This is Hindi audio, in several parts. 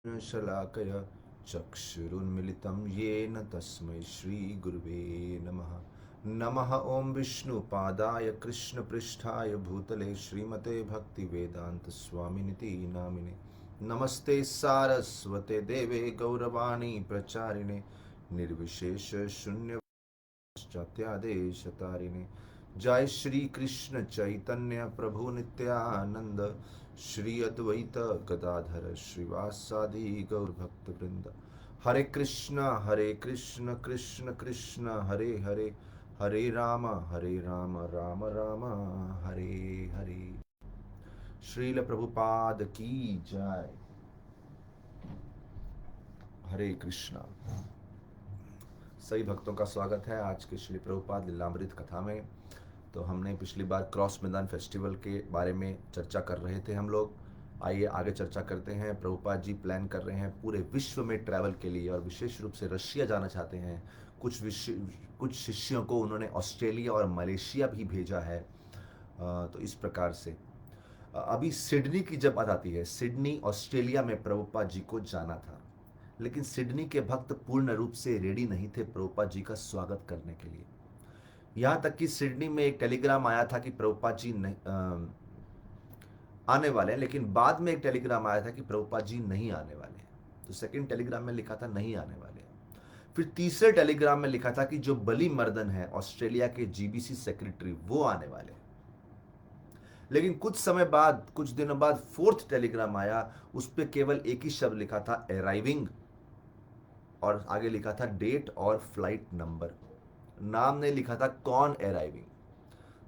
शलाकया चक्षुरुन्मिलितं येन तस्मै श्रीगुरुवे नमः। नमः ॐ विष्णुपादाय कृष्णपृष्ठाय भूतले श्रीमते भक्तिवेदान्तस्वामिनिति नामिने। नमस्ते सारस्वते देवे गौरवाणी प्रचारिणे निर्विशेष शून्य पाश्चात्यादेशतारिणे। जय श्री कृष्ण चैतन्य प्रभु नित्यानंद श्री अद्वैत गदाधर श्रीवासादि गौर भक्त वृंद। हरे कृष्ण कृष्ण कृष्ण हरे हरे, हरे राम राम राम हरे हरे। श्रील प्रभुपाद की जय। हरे कृष्णा। सभी भक्तों का स्वागत है आज के श्री प्रभुपाद लीलामृत कथा में। तो हमने पिछली बार क्रॉस मैदान फेस्टिवल के बारे में चर्चा कर रहे थे हम लोग। आइए आगे चर्चा करते हैं। प्रभुपाद जी प्लान कर रहे हैं पूरे विश्व में ट्रैवल के लिए और विशेष रूप से रशिया जाना चाहते हैं। कुछ शिष्यों को उन्होंने ऑस्ट्रेलिया और मलेशिया भी भेजा है। तो इस प्रकार से अभी सिडनी की जब बात आती है, सिडनी ऑस्ट्रेलिया में प्रभुपाद जी को जाना था, लेकिन सिडनी के भक्त पूर्ण रूप से रेडी नहीं थे प्रभुपाद जी का स्वागत करने के लिए। यहाँ तक कि सिडनी में एक टेलीग्राम आया था कि प्रभुपाद जी आने वाले हैं, लेकिन बाद में एक टेलीग्राम आया था कि प्रभुपाद जी नहीं आने वाले हैं। तो सेकंड टेलीग्राम में लिखा था नहीं आने वाले हैं। फिर तीसरे टेलीग्राम में लिखा था कि जो बली मर्दन है ऑस्ट्रेलिया के जीबीसी सेक्रेटरी, वो आने वाले हैं। लेकिन कुछ समय बाद, कुछ दिनों बाद फोर्थ टेलीग्राम आया, उस पर केवल एक ही शब्द लिखा था अराइविंग, और आगे लिखा था डेट और फ्लाइट नंबर। नाम ने लिखा था कौन अराइविंग।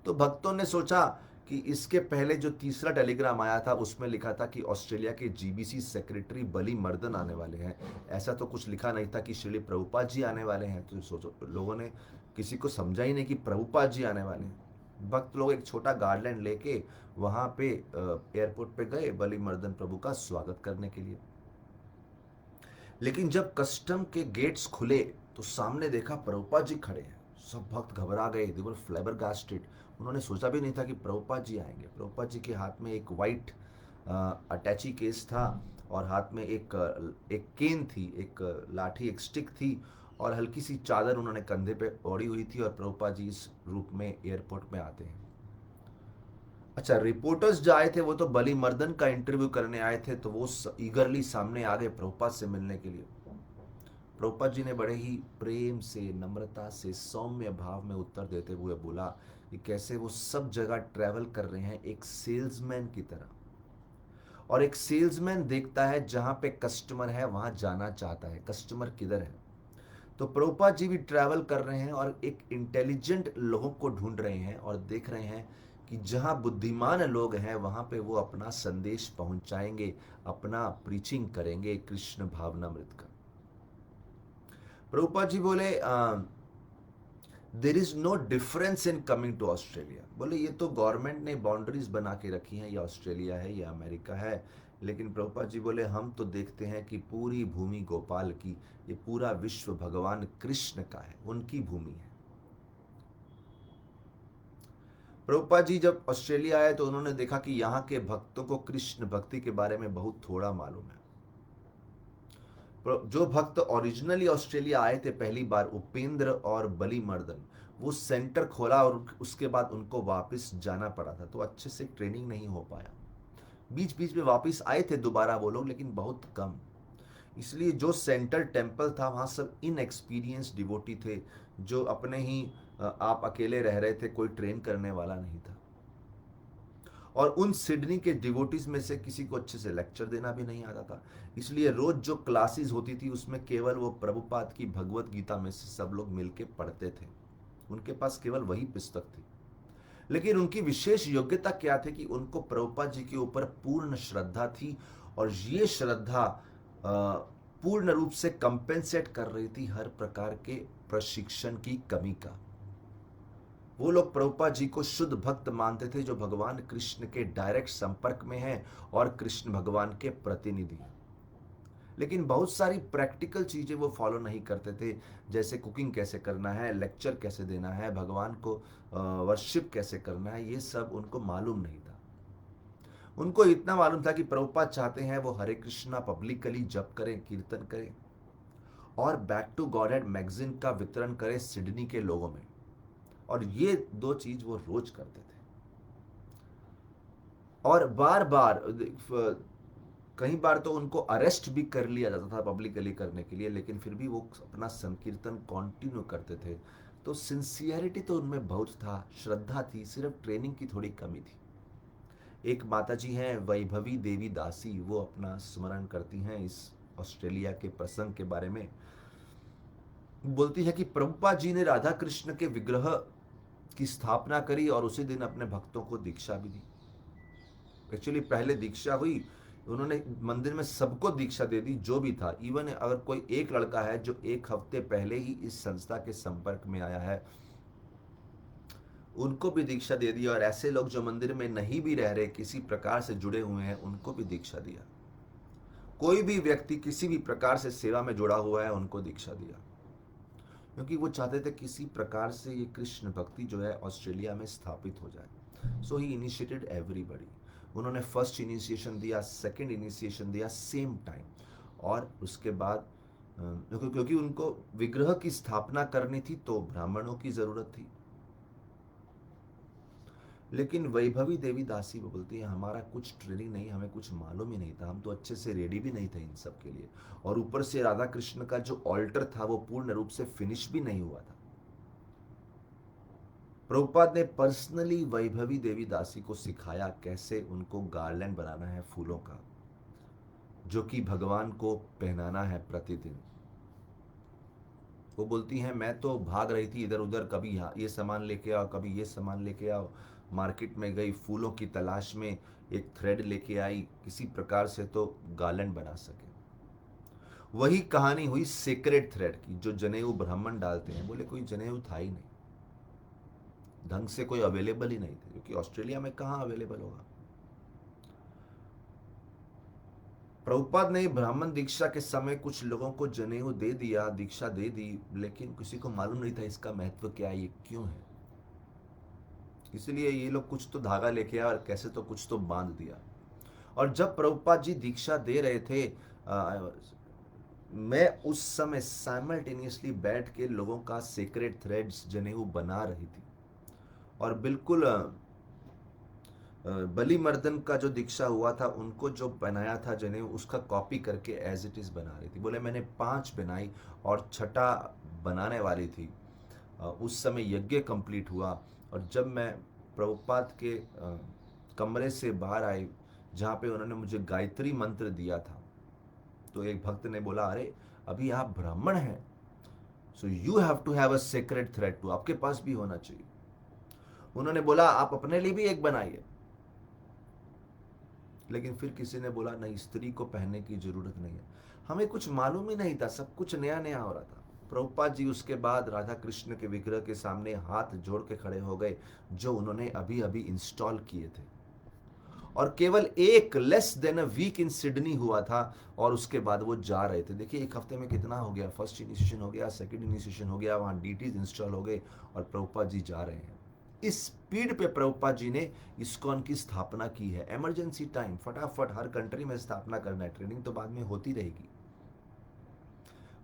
तो भक्तों ने सोचा कि इसके पहले जो तीसरा टेलीग्राम आया था उसमें लिखा था कि ऑस्ट्रेलिया के जीबीसी सेक्रेटरी बली मर्दन आने वाले हैं। ऐसा तो कुछ लिखा नहीं था कि श्री प्रभुपाद जी आने वाले हैं। तो सोचो, लोगों ने किसी को समझा ही नहीं कि प्रभुपाद जी आने वाले हैं। भक्त लोग एक छोटा गार्डलैंड लेके वहां पे एयरपोर्ट पे गए बली मर्दन प्रभु का स्वागत करने के लिए। लेकिन जब कस्टम के गेट्स खुले तो सामने देखा प्रभुपाद जी खड़े हैं। सब भक्त घबरा गए, दे वर फ्लैबरगास्टेड। उन्होंने सोचा भी नहीं था कि प्रभुपाद जी आएंगे। प्रभुपाद जी के हाथ में एक वाइट अटैची केस था और हाथ में एक केन थी, एक लाठी, एक स्टिक थी, और हल्की सी चादर उन्होंने कंधे पे ओढ़ी हुई थी। और प्रभुपाद जी इस रूप में एयरपोर्ट में आते हैं। अच्छा, रिपोर्टर्स जो आए थे वो तो बली मर्दन का इंटरव्यू करने आए थे, तो वो ईगरली सामने आ गए प्रभुपाद से मिलने के लिए। प्रभुपाद जी ने बड़े ही प्रेम से, नम्रता से, सौम्य भाव में उत्तर देते हुए बोला कि कैसे वो सब जगह ट्रैवल कर रहे हैं एक सेल्समैन की तरह, और एक सेल्समैन देखता है जहां पे कस्टमर है वहां जाना चाहता है, कस्टमर किधर है। तो प्रभुपाद जी भी ट्रैवल कर रहे हैं और एक इंटेलिजेंट लोगों को ढूंढ रहे हैं और देख रहे हैं कि जहां बुद्धिमान लोग हैं वहां पे वो अपना संदेश पहुंचाएंगे, अपना प्रीचिंग करेंगे कृष्ण भावनामृत का। प्रभुपाद जी बोले there is no difference in coming to Australia. बोले ये तो गवर्नमेंट ने बाउंड्रीज बना के रखी हैं, ये ऑस्ट्रेलिया है, ये अमेरिका है। लेकिन प्रभुपाद जी बोले हम तो देखते हैं कि पूरी भूमि गोपाल की, ये पूरा विश्व भगवान कृष्ण का है, उनकी भूमि है। प्रभुपाद जी जब ऑस्ट्रेलिया आए तो उन्होंने देखा कि यहाँ के भक्तों को कृष्ण भक्ति के बारे में बहुत थोड़ा मालूम है। जो भक्त ओरिजिनली ऑस्ट्रेलिया आए थे पहली बार, उपेंद्र और बली मर्दन, वो सेंटर खोला और उसके बाद उनको वापस जाना पड़ा था। तो अच्छे से ट्रेनिंग नहीं हो पाया। बीच बीच में वापस आए थे दोबारा वो लोग, लेकिन बहुत कम। इसलिए जो सेंटर टेम्पल था वहाँ सब इनएक्सपीरियंस डिवोटी थे, जो अपने ही आप अकेले रह रहे थे, कोई ट्रेन करने वाला नहीं था। और उन सिडनी के डिवोटीज में से किसी को अच्छे से लेक्चर देना भी नहीं आता था। इसलिए रोज जो क्लासेस होती थी उसमें केवल वो प्रभुपाद की भगवत गीता में से सब लोग मिलके पढ़ते थे। उनके पास केवल वही पुस्तक थी। लेकिन उनकी विशेष योग्यता क्या थी कि उनको प्रभुपाद जी के ऊपर पूर्ण श्रद्धा थी, और ये श्रद्धा पूर्ण रूप से कंपेंसेट कर रही थी हर प्रकार के प्रशिक्षण की कमी का। वो लोग प्रभुपाद जी को शुद्ध भक्त मानते थे, जो भगवान कृष्ण के डायरेक्ट संपर्क में हैं और कृष्ण भगवान के प्रतिनिधि। लेकिन बहुत सारी प्रैक्टिकल चीजें वो फॉलो नहीं करते थे, जैसे कुकिंग कैसे करना है, लेक्चर कैसे देना है, भगवान को वर्शिप कैसे करना है, ये सब उनको मालूम नहीं था। उनको इतना मालूम था कि प्रभुपाद चाहते हैं वो हरे कृष्णा पब्लिकली जप करें, कीर्तन करें और बैक टू गॉडहेड मैगजीन का वितरण करें सिडनी के लोगों में। और ये दो चीज वो रोज करते थे। और बार बार कई बार तो उनको अरेस्ट भी कर लिया जाता था पब्लिकली करने के लिए, लेकिन फिर भी वो अपना संकीर्तन कंटिन्यू करते थे। तो सिंसियरिटी तो उनमें बहुत था, श्रद्धा थी, सिर्फ ट्रेनिंग की थोड़ी कमी थी। एक माताजी हैं वैभवी देवी दासी, वो अपना स्मरण करती हैं इस ऑस्ट्रेलिया के प्रसंग के बारे में। बोलती है कि प्रभुपाद जी ने राधा कृष्ण के विग्रह की स्थापना करी और उसी दिन अपने भक्तों को दीक्षा भी दी। एक्चुअली पहले दीक्षा हुई, उन्होंने मंदिर में सबको दीक्षा दे दी जो भी था। इवन अगर कोई एक लड़का है जो एक हफ्ते पहले ही इस संस्था के संपर्क में आया है, उनको भी दीक्षा दे दी। और ऐसे लोग जो मंदिर में नहीं भी रह रहे, किसी प्रकार से जुड़े हुए हैं, उनको भी दीक्षा दिया। कोई भी व्यक्ति किसी भी प्रकार से सेवा में जुड़ा हुआ है, उनको दीक्षा दिया, क्योंकि वो चाहते थे किसी प्रकार से ये कृष्ण भक्ति जो है ऑस्ट्रेलिया में स्थापित हो जाए। सो ही इनिशिएटेड एवरीबडी। उन्होंने फर्स्ट इनिशिएशन दिया, सेकंड इनिशिएशन दिया सेम टाइम। और उसके बाद क्योंकि उनको विग्रह की स्थापना करनी थी तो ब्राह्मणों की जरूरत थी। लेकिन वैभवी देवी दासी वो बोलती है हमारा कुछ ट्रेनिंग नहीं, हमें कुछ मालूम ही नहीं था, हम तो अच्छे से रेडी भी नहीं थे इन सब के लिए। और ऊपर से राधा कृष्ण का जो ऑल्टर था वो पूर्ण रूप से फिनिश भी नहीं हुआ था। प्रभुपाद ने पर्सनली वैभवी देवी दासी को सिखाया कैसे उनको गार्लैंड बनाना है फूलों का, जो कि भगवान को पहनाना है प्रतिदिन। वो बोलती हैं मैं तो भाग रही थी इधर उधर, कभी यहाँ ये सामान लेके आओ, कभी ये सामान लेके आओ। मार्केट में गई, फूलों की तलाश में एक थ्रेड लेके आई, किसी प्रकार से तो गार्लैंड बना सके। वही कहानी हुई सेक्रेट थ्रेड की, जो जनेऊ ब्राह्मण डालते हैं। बोले कोई जनेऊ था ही नहीं, ढंग से कोई अवेलेबल ही नहीं थे, क्योंकि ऑस्ट्रेलिया में कहाँ अवेलेबल होगा। प्रभुपाद ने ब्राह्मण दीक्षा के समय कुछ लोगों को जनेऊ दे दिया, दीक्षा दे दी, लेकिन किसी को मालूम नहीं था इसका महत्व क्या है, ये क्यों है। इसलिए ये लोग कुछ तो धागा लेके आए और कैसे तो कुछ तो बांध दिया। और जब प्रभुपाद जी दीक्षा दे रहे थे, मैं उस समय साइमल्टेनियसली बैठ के लोगों का सीक्रेट थ्रेड्स जनेऊ बना रही थी। और बिल्कुल बलि मर्दन का जो दीक्षा हुआ था, उनको जो बनाया था जनेऊ, उसका कॉपी करके एज इट इज बना रही थी। बोले मैंने 5 बनाई और छठा बनाने वाली थी। उस समय यज्ञ कंप्लीट हुआ। और जब मैं प्रभुपाद के कमरे से बाहर आई, जहाँ पे उन्होंने मुझे गायत्री मंत्र दिया था, तो एक भक्त ने बोला अरे अभी आप ब्राह्मण हैं, so you have to have a secret thread too, आपके पास भी होना चाहिए। उन्होंने बोला आप अपने लिए भी एक बनाइए। लेकिन फिर किसी ने बोला नहीं, स्त्री को पहनने की जरूरत नहीं है। हमें कुछ मालूम ही नहीं था, सब कुछ नया नया हो रहा था। प्रभुपाद जी उसके बाद राधा कृष्ण के विग्रह के सामने हाथ जोड़ के खड़े हो गए, जो उन्होंने अभी अभी इंस्टॉल किए थे। और केवल एक less than a week in Sydney हुआ था, और उसके बाद वो जा रहे थे। देखिए एक हफ्ते में कितना हो गया, फर्स्ट इनिशिएशन हो गया, सेकंड इनिशिएशन हो गया, वहाँ डीटीज इंस्टॉल हो गए, और प्रभुपाद जी जा रहे हैं। इस स्पीड पे प्रभुपाद जी ने इस्कॉन की स्थापना की है। इमरजेंसी टाइम, फटाफट हर कंट्री में स्थापना करना है, ट्रेनिंग तो बाद में होती रहेगी।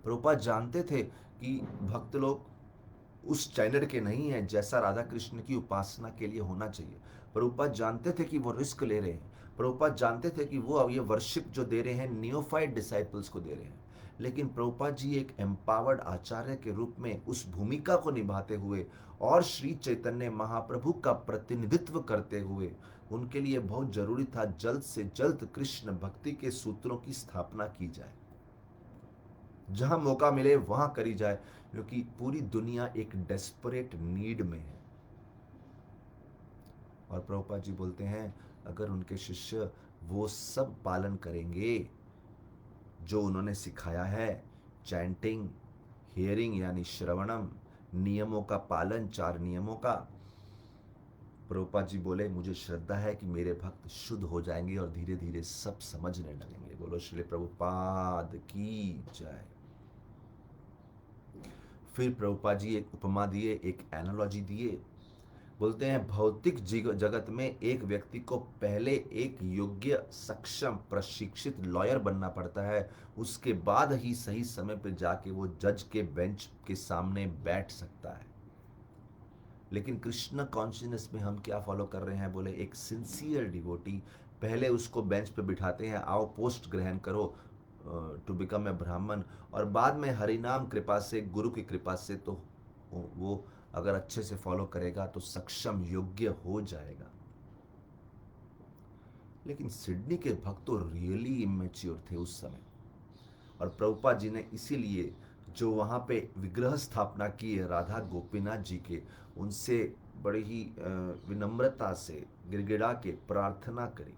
प्रभुपाद जानते थे कि भक्त लोग उस स्टैंडर्ड के नहीं है जैसा राधा कृष्ण की उपासना के लिए होना चाहिए। प्रभुपाद जानते थे कि वो रिस्क ले रहे हैं। प्रभुपाद जानते थे कि वो अब ये वर्शिप जो दे रहे हैं नियोफाइड डिसाइपल्स को दे रहे हैं। लेकिन प्रभुपाद जी एक एम्पावर्ड आचार्य के रूप में उस भूमिका को निभाते हुए और श्री चैतन्य महाप्रभु का प्रतिनिधित्व करते हुए, उनके लिए बहुत जरूरी था जल्द से जल्द कृष्ण भक्ति के सूत्रों की स्थापना की जाए, जहां मौका मिले वहां करी जाए, क्योंकि पूरी दुनिया एक डेस्परेट नीड में है। और प्रभुपाद जी बोलते हैं अगर उनके शिष्य वो सब पालन करेंगे जो उन्होंने सिखाया है, चैंटिंग, हियरिंग यानी श्रवणम, नियमों का पालन, 4 नियमों का, प्रभुपाद जी बोले मुझे श्रद्धा है कि मेरे भक्त शुद्ध हो जाएंगे और धीरे धीरे सब समझने लगेंगे। बोलो श्री प्रभुपाद की जय। फिर प्रभुपाद जी एक उपमा दिए, एक एनालॉजी दिए। बोलते हैं भौतिक जगत में एक व्यक्ति को पहले एक योग्य, सक्षम, प्रशिक्षित लॉयर बनना पड़ता है, उसके बाद ही सही समय पर जाके वो जज के बेंच के सामने बैठ सकता है। लेकिन कृष्ण कॉन्शियसनेस में हम क्या फॉलो कर रहे हैं? बोले एक सिंसियर डिवोटी पहले उसको बेंच पे बिठाते हैं, आओ पोस्ट ग्रहण करो टू बिकम ए ब्राह्मण, और बाद में हरिनाम कृपा से, गुरु की कृपा से तो वो अगर अच्छे से फॉलो करेगा तो सक्षम, योग्य हो जाएगा। लेकिन सिडनी के भक्त तो रियली इमेच्योर थे उस समय, और प्रभुपाद जी ने इसीलिए जो वहाँ पे विग्रह स्थापना की है राधा गोपीनाथ जी के, उनसे बड़ी ही विनम्रता से गिड़गिड़ा के प्रार्थना करी,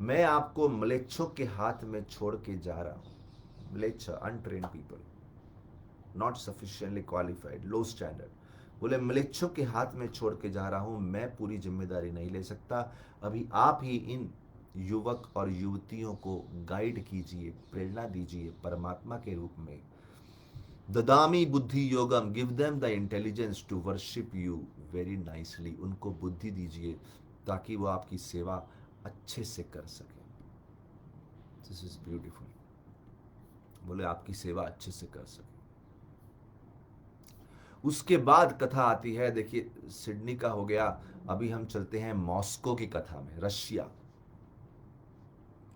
मैं आपको म्लेच्छों के हाथ में छोड़ के जा रहा हूँ। म्लेच्छ, untrained people, not sufficiently qualified, low standard. बोले म्लेच्छों के हाथ में छोड़ के जा रहा हूँ, मैं पूरी जिम्मेदारी नहीं ले सकता, अभी आप ही इन युवक और युवतियों को गाइड कीजिए, प्रेरणा दीजिए परमात्मा के रूप में। ददामी बुद्धि योगम, give them the intelligence to worship you very nicely, उनको बुद्धि दीजिए ताकि वो आपकी सेवा अच्छे से कर सके। This is beautiful. बोले आपकी सेवा अच्छे से कर सके। उसके बाद कथा आती है, देखिए सिडनी का हो गया, अभी हम चलते हैं मॉस्को की कथा में, रशिया।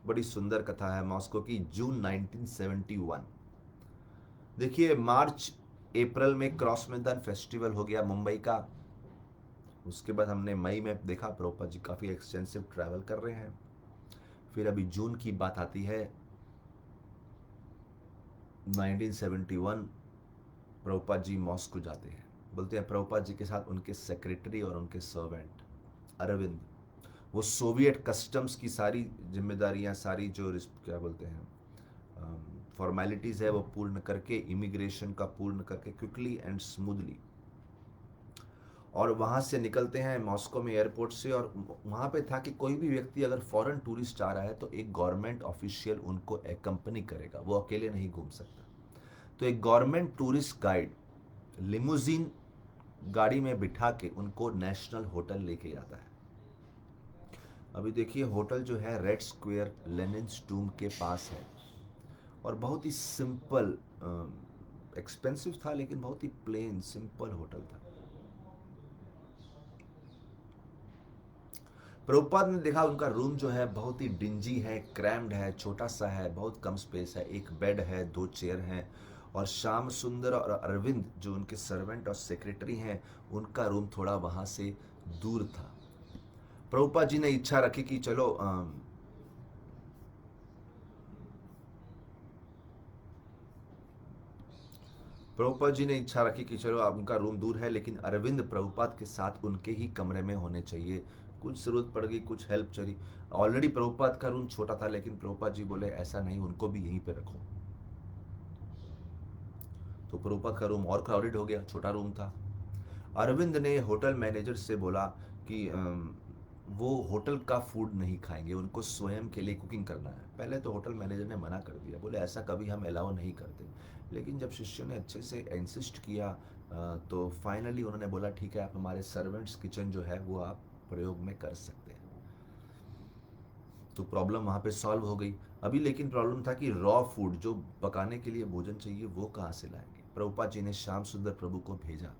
बड़ी सुंदर कथा है मॉस्को की, जून 1971। देखिए मार्च अप्रैल में क्रॉस मैदान फेस्टिवल हो गया मुंबई का। उसके बाद हमने मई में देखा प्रभुपाद जी काफ़ी एक्सटेंसिव ट्रैवल कर रहे हैं। फिर अभी जून की बात आती है, 1971 प्रभुपाद जी मॉस्को जाते हैं। बोलते हैं प्रभुपाद जी के साथ उनके सेक्रेटरी और उनके सर्वेंट अरविंद, वो सोवियत कस्टम्स की सारी जिम्मेदारियां, सारी जो क्या बोलते हैं फॉर्मेलिटीज़ है वो पूर्ण करके, इमिग्रेशन का पूर्ण करके क्विकली एंड स्मूथली, और वहाँ से निकलते हैं मॉस्को में एयरपोर्ट से। और वहाँ पे था कि कोई भी व्यक्ति अगर फॉरेन टूरिस्ट आ रहा है तो एक गवर्नमेंट ऑफिशियल उनको एकम्पनी करेगा, वो अकेले नहीं घूम सकता। तो एक गवर्नमेंट टूरिस्ट गाइड लिमोजिन गाड़ी में बिठा के उनको नेशनल होटल लेके जाता है। अभी देखिए होटल जो है रेड स्क्वायर लेनिन्स टूम के पास है, और बहुत ही सिंपल, एक्सपेंसिव था लेकिन बहुत ही प्लेन सिंपल होटल था। प्रभुपाद ने देखा उनका रूम जो है बहुत ही डिंजी है, क्रैम्ड है, छोटा सा है, बहुत कम स्पेस है, एक बेड है, 2 चेयर हैं, और श्याम सुंदर और अरविंद जो उनके सर्वेंट और सेक्रेटरी हैं, उनका रूम थोड़ा वहाँ से दूर था। प्रभुपाद जी ने इच्छा रखी कि चलो प्रभुपाद जी ने इच्छा रखी कि चलो अब उनका रूम दूर है, लेकिन अरविंद प्रभुपाद के साथ उनके ही कमरे में होने चाहिए। कुछ ज़रूरत पड़ गई, कुछ हेल्प चाहिए, ऑलरेडी प्रभुपाद का रूम छोटा था, लेकिन प्रभुपाद जी बोले ऐसा नहीं, उनको भी यहीं पे रखो। तो प्रभुपाद का रूम और क्राउडेड हो गया, छोटा रूम था। अरविंद ने होटल मैनेजर से बोला कि वो होटल का फूड नहीं खाएंगे, उनको स्वयं के लिए कुकिंग करना है। पहले तो होटल मैनेजर ने मना कर दिया, बोले ऐसा कभी हम अलाउ नहीं करते। लेकिन जब शिष्यों ने अच्छे से इंसिस्ट किया तो फाइनली उन्होंने बोला ठीक है, आप हमारे सर्वेंट्स किचन जो है वो आप प्रयोग में कर सकते हैं। तो प्रॉब्लम वहाँ पे सॉल्व हो गई। अभी लेकिन प्रॉब्लम था कि रॉ फूड जो पकाने के लिए भोजन चाहिए वो कहाँ से लाएंगे। प्रभुपाद जी ने श्याम सुंदर प्रभु को भेजा,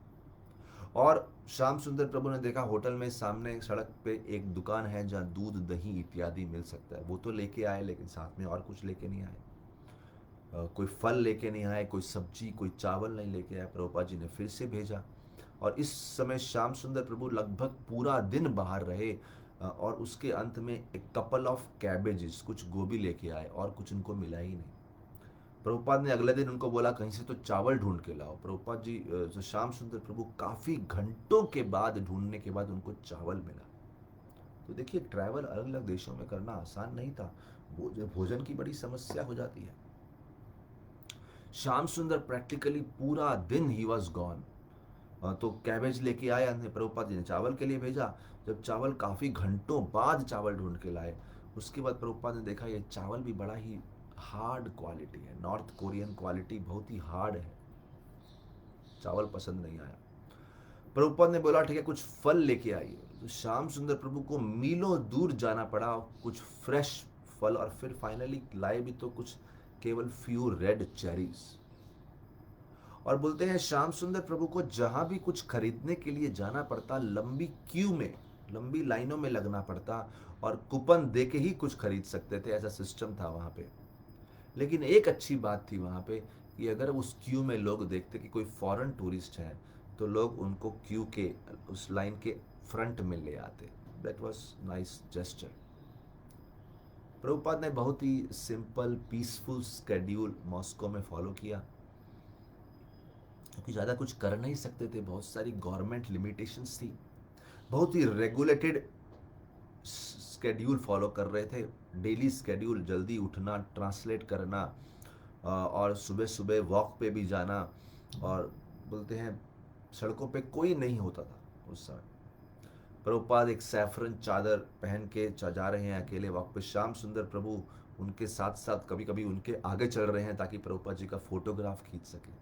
और श्याम सुंदर प्रभु ने देखा होटल में सामने सड़क पे एक दुकान है जहाँ दूध, दही इत्यादि मिल सकता है। वो तो लेके आए, लेकिन साथ में और कुछ लेके नहीं आए। कोई फल लेके नहीं आए, कोई सब्जी, कोई चावल नहीं लेके आए। प्रभुपाद जी ने फिर से भेजा, और इस समय श्याम सुंदर प्रभु लगभग पूरा दिन बाहर रहे, और उसके अंत में एक कपल ऑफ कैबेजेस, कुछ गोभी लेके आए, और कुछ उनको मिला ही नहीं। प्रभुपाद ने अगले दिन उनको बोला कहीं से तो चावल ढूंढ के लाओ। प्रभुपाद जी जो श्याम सुंदर प्रभु काफ़ी घंटों के बाद ढूंढने के बाद उनको चावल मिला। तो देखिए ट्रैवल अलग अलग देशों में करना आसान नहीं था, भोजन की बड़ी समस्या हो जाती है। श्याम सुंदर प्रैक्टिकली पूरा दिन ही वॉज गॉन। तो कैबेज लेके आए, हमने प्रभुपाद जी ने चावल के लिए भेजा। जब चावल काफ़ी घंटों बाद चावल ढूंढ के लाए, उसके बाद प्रभुपाद ने देखा ये चावल भी बड़ा ही हार्ड क्वालिटी है, नॉर्थ कोरियन क्वालिटी, बहुत ही हार्ड है। चावल पसंद नहीं आया। प्रभुपाद ने बोला ठीक है कुछ फल लेके आइए। तो श्याम सुंदर प्रभु को मीलों दूर जाना पड़ा कुछ फ्रेश फल, और फिर फाइनली लाए भी तो कुछ केवल फ्यू रेड चेरीज। और बोलते हैं श्याम सुंदर प्रभु को जहां भी कुछ खरीदने के लिए जाना पड़ता लंबी क्यू में, लंबी लाइनों में लगना पड़ता, और कूपन दे के ही कुछ खरीद सकते थे, ऐसा सिस्टम था वहां पे। लेकिन एक अच्छी बात थी वहां पे कि अगर उस क्यू में लोग देखते कि कोई फॉरेन टूरिस्ट है तो लोग उनको क्यू के उस लाइन के फ्रंट में ले आते। That was nice gesture. Prabhupada ने बहुत ही सिंपल पीसफुल स्केड्यूल मॉस्को में फॉलो किया, क्योंकि ज़्यादा कुछ कर नहीं सकते थे, बहुत सारी गवर्नमेंट लिमिटेशंस थी। बहुत ही रेगुलेटेड स्केड्यूल फॉलो कर रहे थे, डेली स्केड्यूल, जल्दी उठना, ट्रांसलेट करना, और सुबह सुबह वॉक पे भी जाना। और बोलते हैं सड़कों पे कोई नहीं होता था उस समय। प्रभुपाद एक सैफरन चादर पहन के जा रहे हैं अकेले वॉक पे, श्याम सुंदर प्रभु उनके साथ साथ कभी कभी उनके आगे चल रहे हैं ताकि प्रभुपाद जी का फोटोग्राफ खींच सके।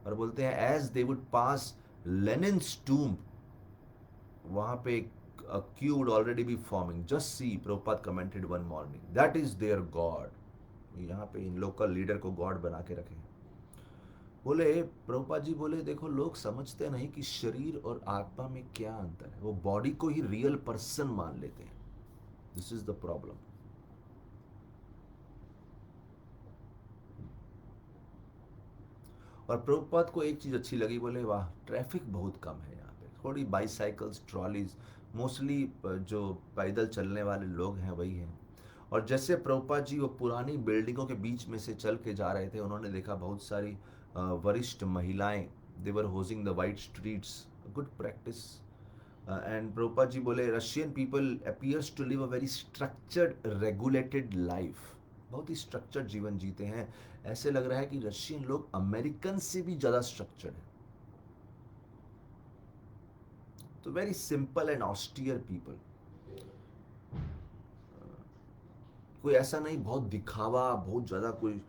और बोलते हैं as they would pass Lenin's tomb, वहां पे a queue would already be forming. Just see, Prabhupada commented one morning, that is their God. यहाँ पे इन लोकल लीडर को गॉड बना के रखे। बोले प्रभुपाद जी बोले देखो लोग समझते नहीं कि शरीर और आत्मा में क्या अंतर है, वो बॉडी को ही रियल पर्सन मान लेते हैं। This is the problem. और प्रभुपाद को एक चीज अच्छी लगी, बोले वाह ट्रैफिक बहुत कम है यहाँ पे, थोड़ी बाईसाइकिल्स ट्रॉलीज, मोस्टली जो पैदल चलने वाले लोग हैं वही हैं। और जैसे प्रभुपाद जी वो पुरानी बिल्डिंगों के बीच में से चल के जा रहे थे, उन्होंने देखा बहुत सारी वरिष्ठ महिलाएं, they were hosing the white streets, good practice. And Prabhupada ji बोले Russian people appears to live a very structured regulated life, बहुत ही स्ट्रक्चर्ड जीवन जीते हैं। ऐसे लग रहा है कि रशियन लोग अमेरिकन से भी ज्यादा स्ट्रक्चर्ड है। तो very simple and austere people, कोई ऐसा नहीं बहुत दिखावा, बहुत ज़्यादा कोई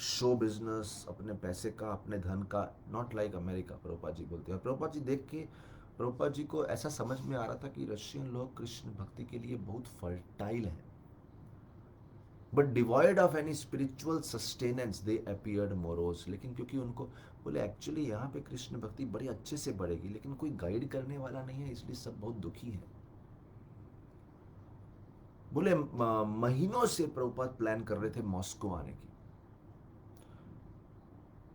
शो बिजनेस अपने पैसे का, अपने धन का, not like America. Prabhupada ji बोलते हैं। प्रभुपाद जी देख के प्रभुपाद जी को ऐसा समझ में आ रहा था कि रशियन लोग कृष्ण भक्ति के लिए बहुत फर्टाइल हैं, but devoid of any spiritual sustenance they appeared morose. लेकिन क्योंकि उनको बोले एक्चुअली यहाँ पे कृष्ण भक्ति बड़ी अच्छे से बढ़ेगी लेकिन कोई गाइड करने वाला नहीं है, इसलिए सब बहुत दुखी हैं। बोले महीनों से प्रभुपाद प्लान कर रहे थे मॉस्को आने की।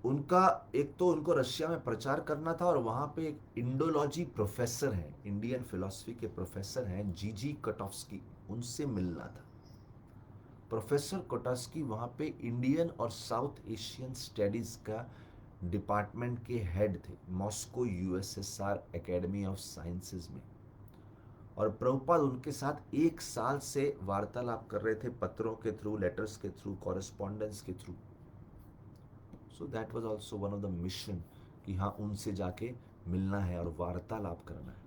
उनका एक तो उनको रशिया में प्रचार करना था, और वहां पे एक इंडोलॉजी प्रोफेसर हैं, इंडियन फिलॉसफी के प्रोफेसर हैं जीजी कटॉफ्स्की, उनसे मिलना था। प्रोफेसर कोटास्की वहां पे इंडियन और साउथ एशियन स्टडीज का डिपार्टमेंट के हेड थे Moscow USSR academy of sciences में। और प्रभुपाद उनके साथ एक साल से वार्तालाप कर रहे थे, पत्रों के थ्रू, लेटर्स के थ्रू, कॉरेस्पॉन्डेंस के through. So that was also one of the mission कि हाँ उनसे जाके मिलना है और वार्तालाप करना है।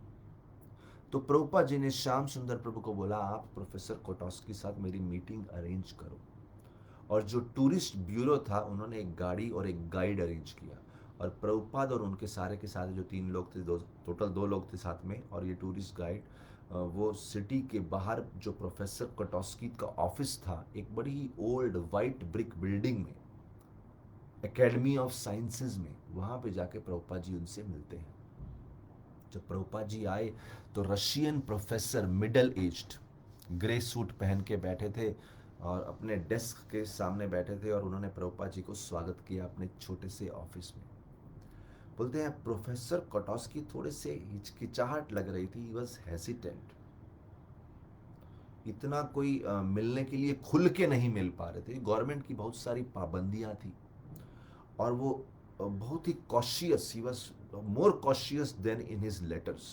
तो प्रभुपाद जी ने श्याम सुंदर प्रभु को बोला आप प्रोफेसर कोटॉस्की के साथ मेरी मीटिंग अरेंज करो। और जो टूरिस्ट ब्यूरो था उन्होंने एक गाड़ी और एक गाइड अरेंज किया, और प्रभुपाद और उनके सारे के सारे जो 3 लोग थे, टोटल 2 लोग थे साथ में, और ये टूरिस्ट गाइड वो सिटी के बाहर जो प्रोफेसर कोटॉस्की का ऑफिस था, एक बड़ी ही ओल्ड वाइट ब्रिक बिल्डिंग में, एकेडमी ऑफ साइंसेज में, वहाँ पे जाके प्रभुपाद जी उनसे मिलते हैं। जब प्रभुपाद जी आए तो Russian professor middle aged grey suit पहन के बैठे थे और अपने डेस्क के सामने बैठे थे, और उन्होंने प्रभुपाद जी को स्वागत किया अपने छोटे से ऑफिस में। बोलते हैं प्रोफेसर कोटॉस्की थोड़े से हिचकिचाहट लग रही थी, ही वाज हेसिटेंट, इतना कोई मिलने के लिए खुल के नहीं मिल पा रहे थे, गवर्नमेंट की बहुत सारी पाबंदियां थी, और वो बहुत ही cautious, he was more cautious than in his letters.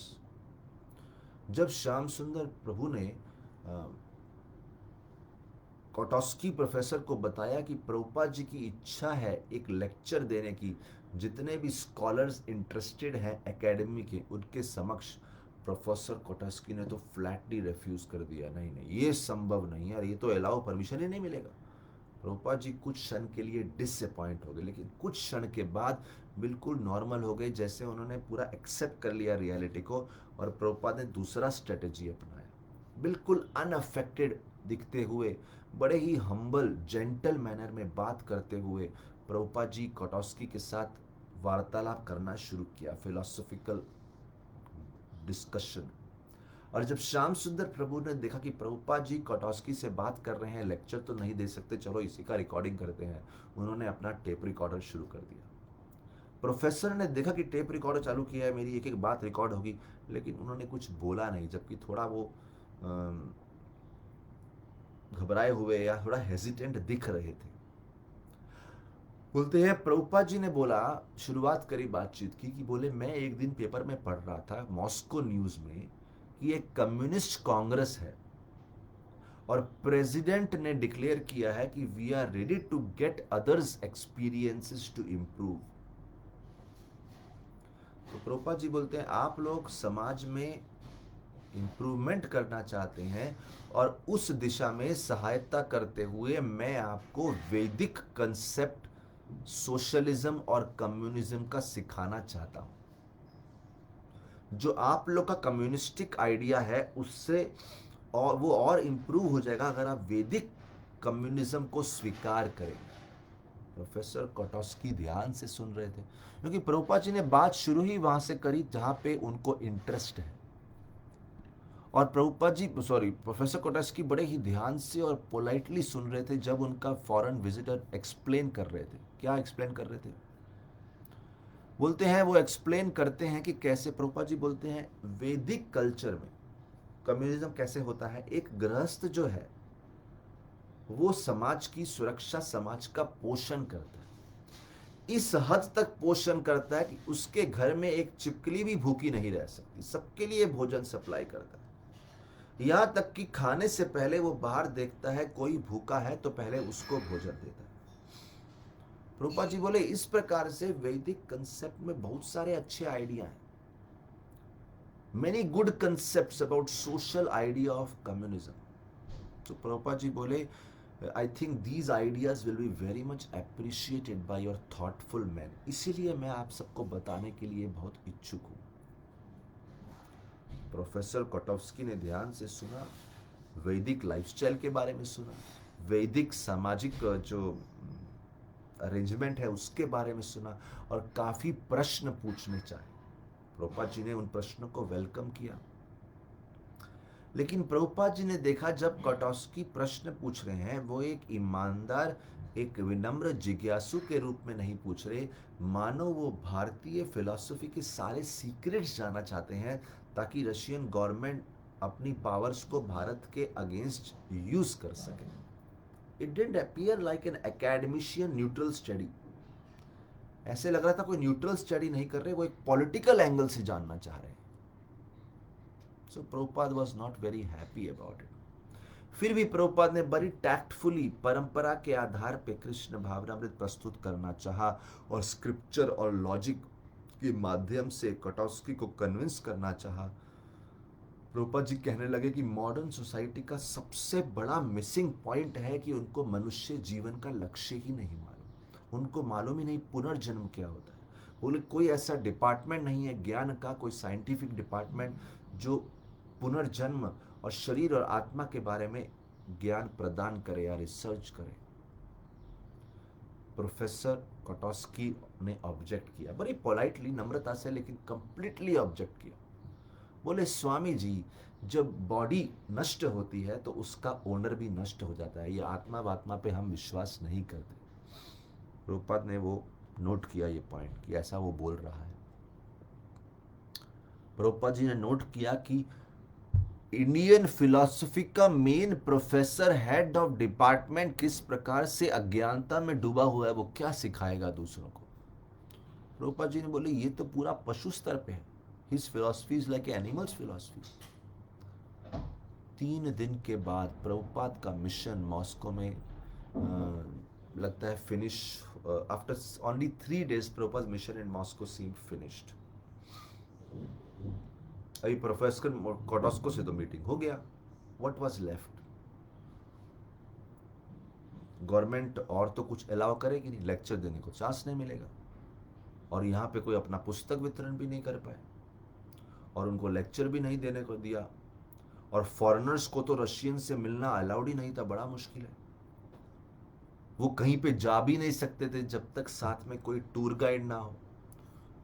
जब श्याम सुंदर प्रभु ने कोटॉस्की प्रोफेसर को बताया कि प्रभुपाद जी की इच्छा है एक लेक्चर देने की, जितने भी स्कॉलर्स इंटरेस्टेड हैं एकेडमी के उनके समक्ष, प्रोफेसर कोटॉस्की ने तो फ्लैटली रिफ्यूज कर दिया, नहीं नहीं ये संभव नहीं है, ये तो अलाउ परमिशन ही नहीं मिलेगा। प्रभुपाद जी कुछ क्षण के लिए डिसअपॉइंट हो गए, लेकिन कुछ क्षण के बाद बिल्कुल नॉर्मल हो गए, जैसे उन्होंने पूरा एक्सेप्ट कर लिया रियलिटी को। और प्रभुपाद ने दूसरा स्ट्रेटेजी अपनाया, बिल्कुल अनअफेक्टेड दिखते हुए, बड़े ही हम्बल जेंटल मैनर में बात करते हुए प्रभुपाद जी कोटोस्की के साथ वार्तालाप करना शुरू किया, फिलोसॉफिकल डिस्कशन। और जब श्याम सुंदर प्रभु ने देखा कि प्रभुपाद जी कोटोस्की से बात कर रहे हैं, लेक्चर तो नहीं दे सकते, चलो इसी का रिकॉर्डिंग करते हैं, उन्होंने अपना टेप रिकॉर्डर शुरू कर दिया। प्रोफेसर ने देखा कि टेप रिकॉर्डर चालू किया है, मेरी एक एक बात रिकॉर्ड होगी, लेकिन उन्होंने कुछ बोला नहीं, जबकि थोड़ा वो घबराए हुए या थोड़ा हेजिटेंट दिख रहे थे। बोलते हैं प्रभुपाद जी ने बोला, शुरुआत करी बातचीत की कि बोले मैं एक दिन पेपर में पढ़ रहा था मॉस्को न्यूज में कि एक कम्युनिस्ट कांग्रेस है और प्रेसिडेंट ने डिक्लेयर किया है कि we are ready to get others experiences to improve. तो प्रभुपाद जी बोलते हैं आप लोग समाज में इंप्रूवमेंट करना चाहते हैं और उस दिशा में सहायता करते हुए मैं आपको वैदिक कंसेप्ट सोशलिज्म और कम्युनिज्म का सिखाना चाहता हूं। जो आप लोग का कम्युनिस्टिक आइडिया है उससे और वो और इंप्रूव हो जाएगा अगर आप वैदिक कम्युनिज्म को स्वीकार करें। प्रोफेसर कोटोस्की ध्यान से सुन रहे थे, क्योंकि प्रभुपाद जी ने बात शुरू ही वहां से करी जहां पे उनको इंटरेस्ट है। और प्रभुपाद जी प्रोफेसर कोटोस्की बड़े ही ध्यान से और पोलाइटली सुन रहे थे जब उनका फॉरेन विजिटर एक्सप्लेन कर रहे थे। क्या एक्सप्लेन कर रहे थे? बोलते हैं वो एक्सप्लेन करते हैं कि कैसे, प्रभुपाद जी बोलते हैं वैदिक कल्चर में कम्युनिज्म कैसे होता है। एक गृहस्थ जो है वो समाज की सुरक्षा, समाज का पोषण करता है, इस हद तक पोषण करता है कि उसके घर में एक चिपकली भी भूखी नहीं रह सकती, सबके लिए भोजन सप्लाई करता है। यहां तक कि खाने से पहले वो बाहर देखता है कोई भूखा है तो पहले उसको भोजन देता है। प्रभुपाद जी बोले इस प्रकार से वैदिक कंसेप्ट में बहुत सारे अच्छे आइडिया हैं, many good concepts about social idea of communism. तो प्रभुपाद जी बोले I think these ideas will be very much appreciated by your thoughtful man, इसीलिए मैं आप सबको बताने के लिए बहुत इच्छुक हूं। प्रोफेसर कोटोस्की ने ध्यान से सुना, वैदिक लाइफस्टाइल के बारे में सुना, वैदिक सामाजिक जो अरेंजमेंट है उसके बारे में सुना और काफी प्रश्न पूछने चाहे। प्रभुपाद जी ने उन प्रश्नों को वेलकम किया, लेकिन प्रभुपाद जी ने देखा जब कोटोस्की प्रश्न पूछ रहे हैं वो एक ईमानदार, एक विनम्र जिज्ञासु के रूप में नहीं पूछ रहे, मानो वो भारतीय फिलॉसफी के सारे सीक्रेट्स जानना चाहते हैं ताकि रशियन गवर्नमेंट अपनी पावर्स को भारत के अगेंस्ट यूज कर सके। It didn't appear like an academician neutral study, ऐसे लग रहा था कोई न्यूट्रल स्टडी नहीं कर रहे, वो एक पॉलिटिकल एंगल से जानना चाह रहे हैं। So Prabhupada was not very happy about it. फिर भी प्रभुपाद ने बड़ी टैक्टफुली परंपरा के आधार पे कृष्ण भावनामृत प्रस्तुत करना चाहा और स्क्रिप्चर और लॉजिक के माध्यम से कोटोस्की को कन्विंस करना चाहा। प्रभुपाद जी कहने लगे कि मॉडर्न सोसाइटी का सबसे बड़ा मिसिंग पॉइंट है कि उनको मनुष्य जीवन का लक्ष्य ही नहीं मालूम, उनको मालूम ही नहीं पुनर्जन्म क्या होता है। बोले कोई ऐसा डिपार्टमेंट नहीं है ज्ञान का, कोई साइंटिफिक डिपार्टमेंट जो पुनर्जन्म और शरीर और आत्मा के बारे में ज्ञान प्रदान करे या रिसर्च करे। प्रोफेसर कोटोस्की ने ऑब्जेक्ट किया, बड़ी पोलाइटली, नम्रता से, लेकिन कंप्लीटली ऑब्जेक्ट किया। बोले स्वामी जी, जब बॉडी नष्ट होती है तो उसका ओनर भी नष्ट हो जाता है, ये आत्मा पे हम विश्वास नहीं करते। प्रभुपाद ने वो नोट किया ये पॉइंट कि ऐसा वो बोल रहा है। प्रभुपाद जी ने नोट किया कि इंडियन फिलॉसफी का main professor, head of department किस प्रकार से अज्ञानता में डूबा हुआ है, वो क्या सिखाएगा दूसरों को। प्रभुपाद जी ने बोले ये तो पूरा पशु स्तर पे है, his philosophy is like animals philosophy. 3 दिन के बाद प्रभुपाद का मिशन मॉस्को में लगता है finish. After only 3 days Prabhupada mission in Moscow seemed finished. अभी प्रोफेसर कोटोस्को से तो मीटिंग हो गया, व्हाट वाज लेफ्ट? गवर्नमेंट और तो कुछ अलाउ करेगी नहीं, लेक्चर देने को चांस नहीं मिलेगा। और यहाँ पे कोई अपना पुस्तक वितरण भी नहीं कर पाए और उनको लेक्चर भी नहीं देने को दिया। और फॉरेनर्स को तो रशियन से मिलना अलाउड ही नहीं था, बड़ा मुश्किल है। वो कहीं पे जा भी नहीं सकते थे जब तक साथ में कोई टूर गाइड ना हो।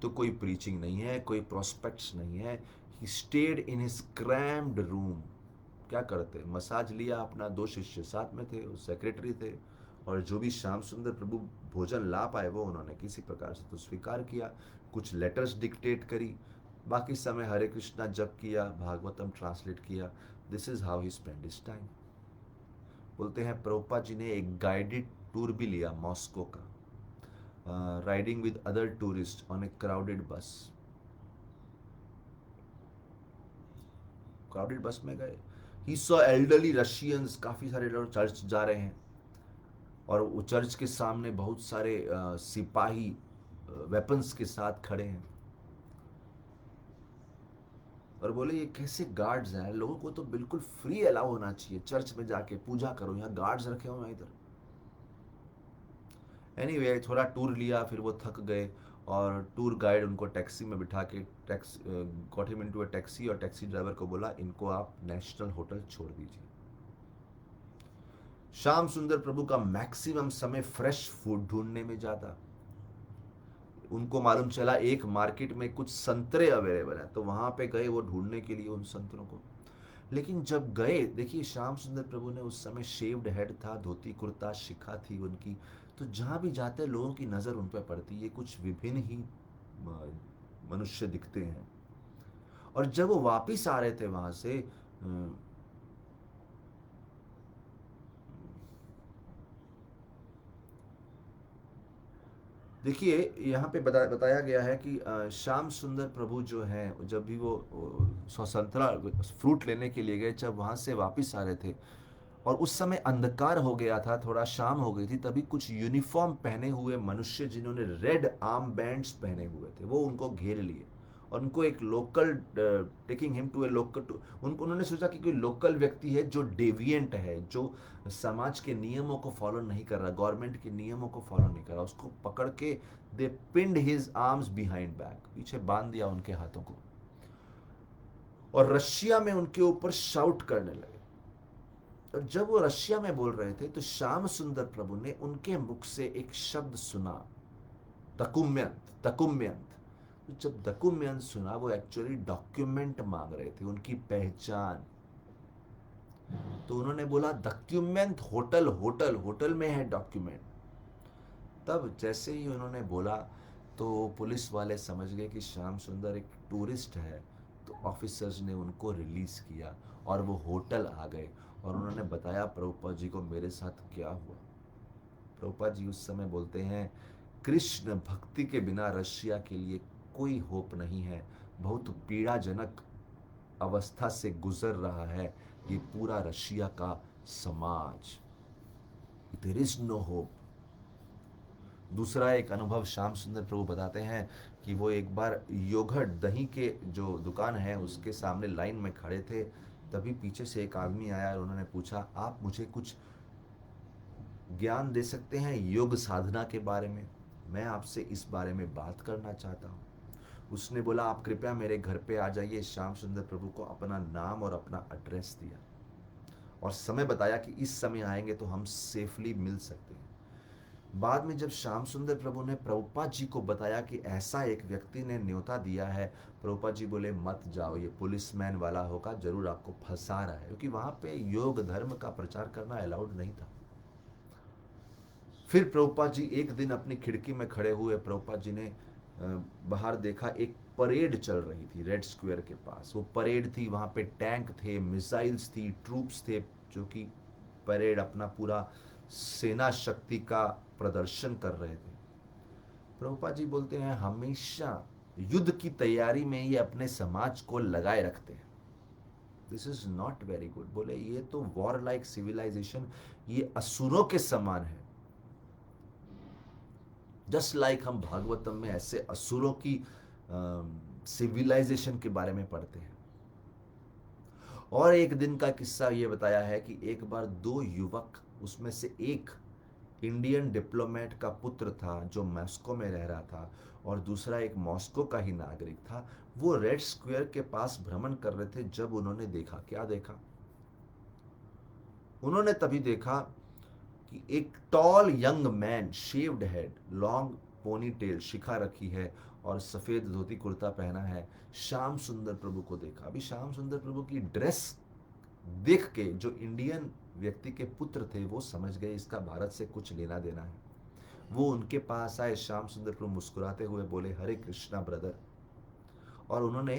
तो कोई प्रीचिंग नहीं है, कोई प्रोस्पेक्ट्स नहीं है। He stayed in his crammed room. क्या करते, मसाज लिया, अपना 2 शिष्य साथ में थे, वो सेक्रेटरी थे, और जो भी श्याम सुंदर प्रभु भोजन ला पाए वो उन्होंने किसी प्रकार से तो स्वीकार किया। कुछ लेटर्स डिक्टेट करी, बाकी समय हरे कृष्णा जप किया, भागवतम ट्रांसलेट किया। This is how he spend his time. बोलते हैं प्रभुपाद जी ने एक गाइडेड टूर भी लिया मॉस्को का, riding with other tourist on A crowded बस। क्राउडेड बस में गए। ही सॉ एल्डरली रशियंस, काफी सारे लोग चर्च जा रहे हैं और वो चर्च के सामने बहुत सारे सिपाही वेपन्स के साथ खड़े हैं। और बोले ये कैसे गार्ड्स हैं, लोगों को तो बिल्कुल फ्री अलाउ होना चाहिए, चर्च में जाके पूजा करो, यहाँ गार्ड्स रखे हुए हैं इधर। एनीवे थोड़ा टूर लिया, फिर वो थक गए और टूर गाइड उनको टैक्सी में बिठा के got him into a taxi, और टैक्सी ड्राइवर को बोला इनको आप नेशनल होटल छोड़ दीजिए। श्याम सुंदर प्रभु का मैक्सिमम समय फ्रेश फूड ढूंढने में जाता। उनको मालूम चला एक मार्केट में कुछ संतरे अवेलेबल है, तो वहां पे गए वो ढूंढने के लिए उन संतरों को। लेकिन जब गए, देखिए श्याम सुंदर प्रभु ने उस समय शेव्ड हेड था, धोती कुर्ता शिखा थी उनकी, तो जहां भी जाते लोगों की नजर उन पर पड़ती, ये कुछ विभिन्न ही मनुष्य दिखते हैं। और जब वो वापिस आ रहे थे वहां से, देखिए यहाँ पे बताया गया है कि श्याम सुंदर प्रभु जो हैं, जब भी वो संतरा फ्रूट लेने के लिए गए, जब वहां से वापस आ रहे थे और उस समय अंधकार हो गया था, थोड़ा शाम हो गई थी, तभी कुछ यूनिफॉर्म पहने हुए मनुष्य जिन्होंने रेड आर्म बैंड्स पहने हुए थे वो उनको घेर लिए और उनको एक local, taking him to a local, उनको उन्होंने सोचा कि कोई लोकल व्यक्ति है जो डेविएंट है, जो समाज के नियमों को फॉलो नहीं कर रहा, गवर्नमेंट के नियमों को फॉलो नहीं कर रहा, उसको पकड़ के दे पिंड हिज आर्म्स बिहाइंड बैक, पीछे बांध दिया उनके हाथों को, और रशिया में उनके ऊपर शाउट करने लगे। और जब वो रशिया में बोल रहे थे तो श्याम सुंदर प्रभु ने उनके मुख से एक शब्द सुना, तकुम्यंत, तकुम्यंत। तो जब तकुम्यंत सुना, वो एक्चुअली डॉक्यूमेंट मांग रहे थे, उनकी पहचान। तो उन्होंने बोला डॉक्यूमेंट, होटल, होटल, होटल में है डॉक्यूमेंट। तब जैसे ही उन्होंने बोला तो पुलिस वाले समझ गए कि श्याम सुंदर एक टूरिस्ट है, तो ऑफिसर्स ने उनको रिलीज किया और वो होटल आ गए और उन्होंने बताया प्रभुपाद जी को मेरे साथ क्या हुआ। प्रभुपाद जी उस समय बोलते हैं कृष्ण भक्ति के बिना रशिया के लिए कोई होप नहीं है, बहुत पीड़ाजनक अवस्था से गुजर रहा है ये पूरा रशिया का समाज। There is no hope. दूसरा एक अनुभव श्याम सुंदर प्रभु बताते हैं कि वो एक बार योगर्ट, दही के जो दुकान है उसके सामने लाइन में खड़े थे, तभी पीछे से एक आदमी आया और उन्होंने पूछा आप मुझे कुछ ज्ञान दे सकते हैं योग साधना के बारे में, मैं आपसे इस बारे में बात करना चाहता हूँ। उसने बोला आप कृपया मेरे घर पे आ जाइए। श्याम सुंदर प्रभु को अपना नाम और अपना एड्रेस दिया और समय बताया कि इस समय आएंगे तो हम सेफली मिल सकते हैं। बाद में जब श्याम सुंदर प्रभु ने प्रभुपाद जी को बताया कि ऐसा एक व्यक्ति ने न्योता दिया है, प्रभुपाद जी बोले मत जाओ, ये पुलिसमैन वाला होगा, जरूर आपको फंसा रहा है, क्योंकि वहां पे योग धर्म का प्रचार करना अलाउड नहीं था। फिर प्रभुपाद जी एक दिन अपनी खिड़की में खड़े हुए, प्रभुपाद जी ने बाहर देखा, एक परेड चल रही थी रेड स्क्वायर के पास। वो परेड थी, वहां पे टैंक थे, मिसाइल्स थी, ट्रूप्स थे, जो कि परेड अपना पूरा सेना शक्ति का प्रदर्शन कर रहे थे। प्रभुपाद जी बोलते हैं हमेशा युद्ध की तैयारी में ये अपने समाज को लगाए रखते हैं। This is not very good. बोले ये तो वॉर लाइक सिविलाइजेशन, ये असुरों के समान है। जस्ट लाइक हम भागवतम में ऐसे असुरों की सिविलाइजेशन के बारे में पढ़ते हैं। और एक दिन का किस्सा ये बताया है कि एक बार 2 युवक, उसमें से एक इंडियन डिप्लोमेट का पुत्र था जो मॉस्को में रह रहा था, और दूसरा एक मॉस्को का ही नागरिक था, वो रेड स्क्वायर के पास भ्रमण कर रहे थे। जब उन्होंने देखा, क्या देखा? उन्होंने तभी देखा कि एक tall young man, shaved head, long pony tail, शिखा रखी है और सफेद धोती कुर्ता पहना है, श्याम सुंदर प्रभु को देखा। अभी श्याम सुंदर प्रभु की ड्रेस देख के जो इंडियन व्यक्ति के पुत्र थे वो समझ गए इसका भारत से कुछ लेना देना है। वो उनके पास आए, श्याम सुंदर प्रभु मुस्कुराते हुए बोले, हरे कृष्णा ब्रदर, और उन्होंने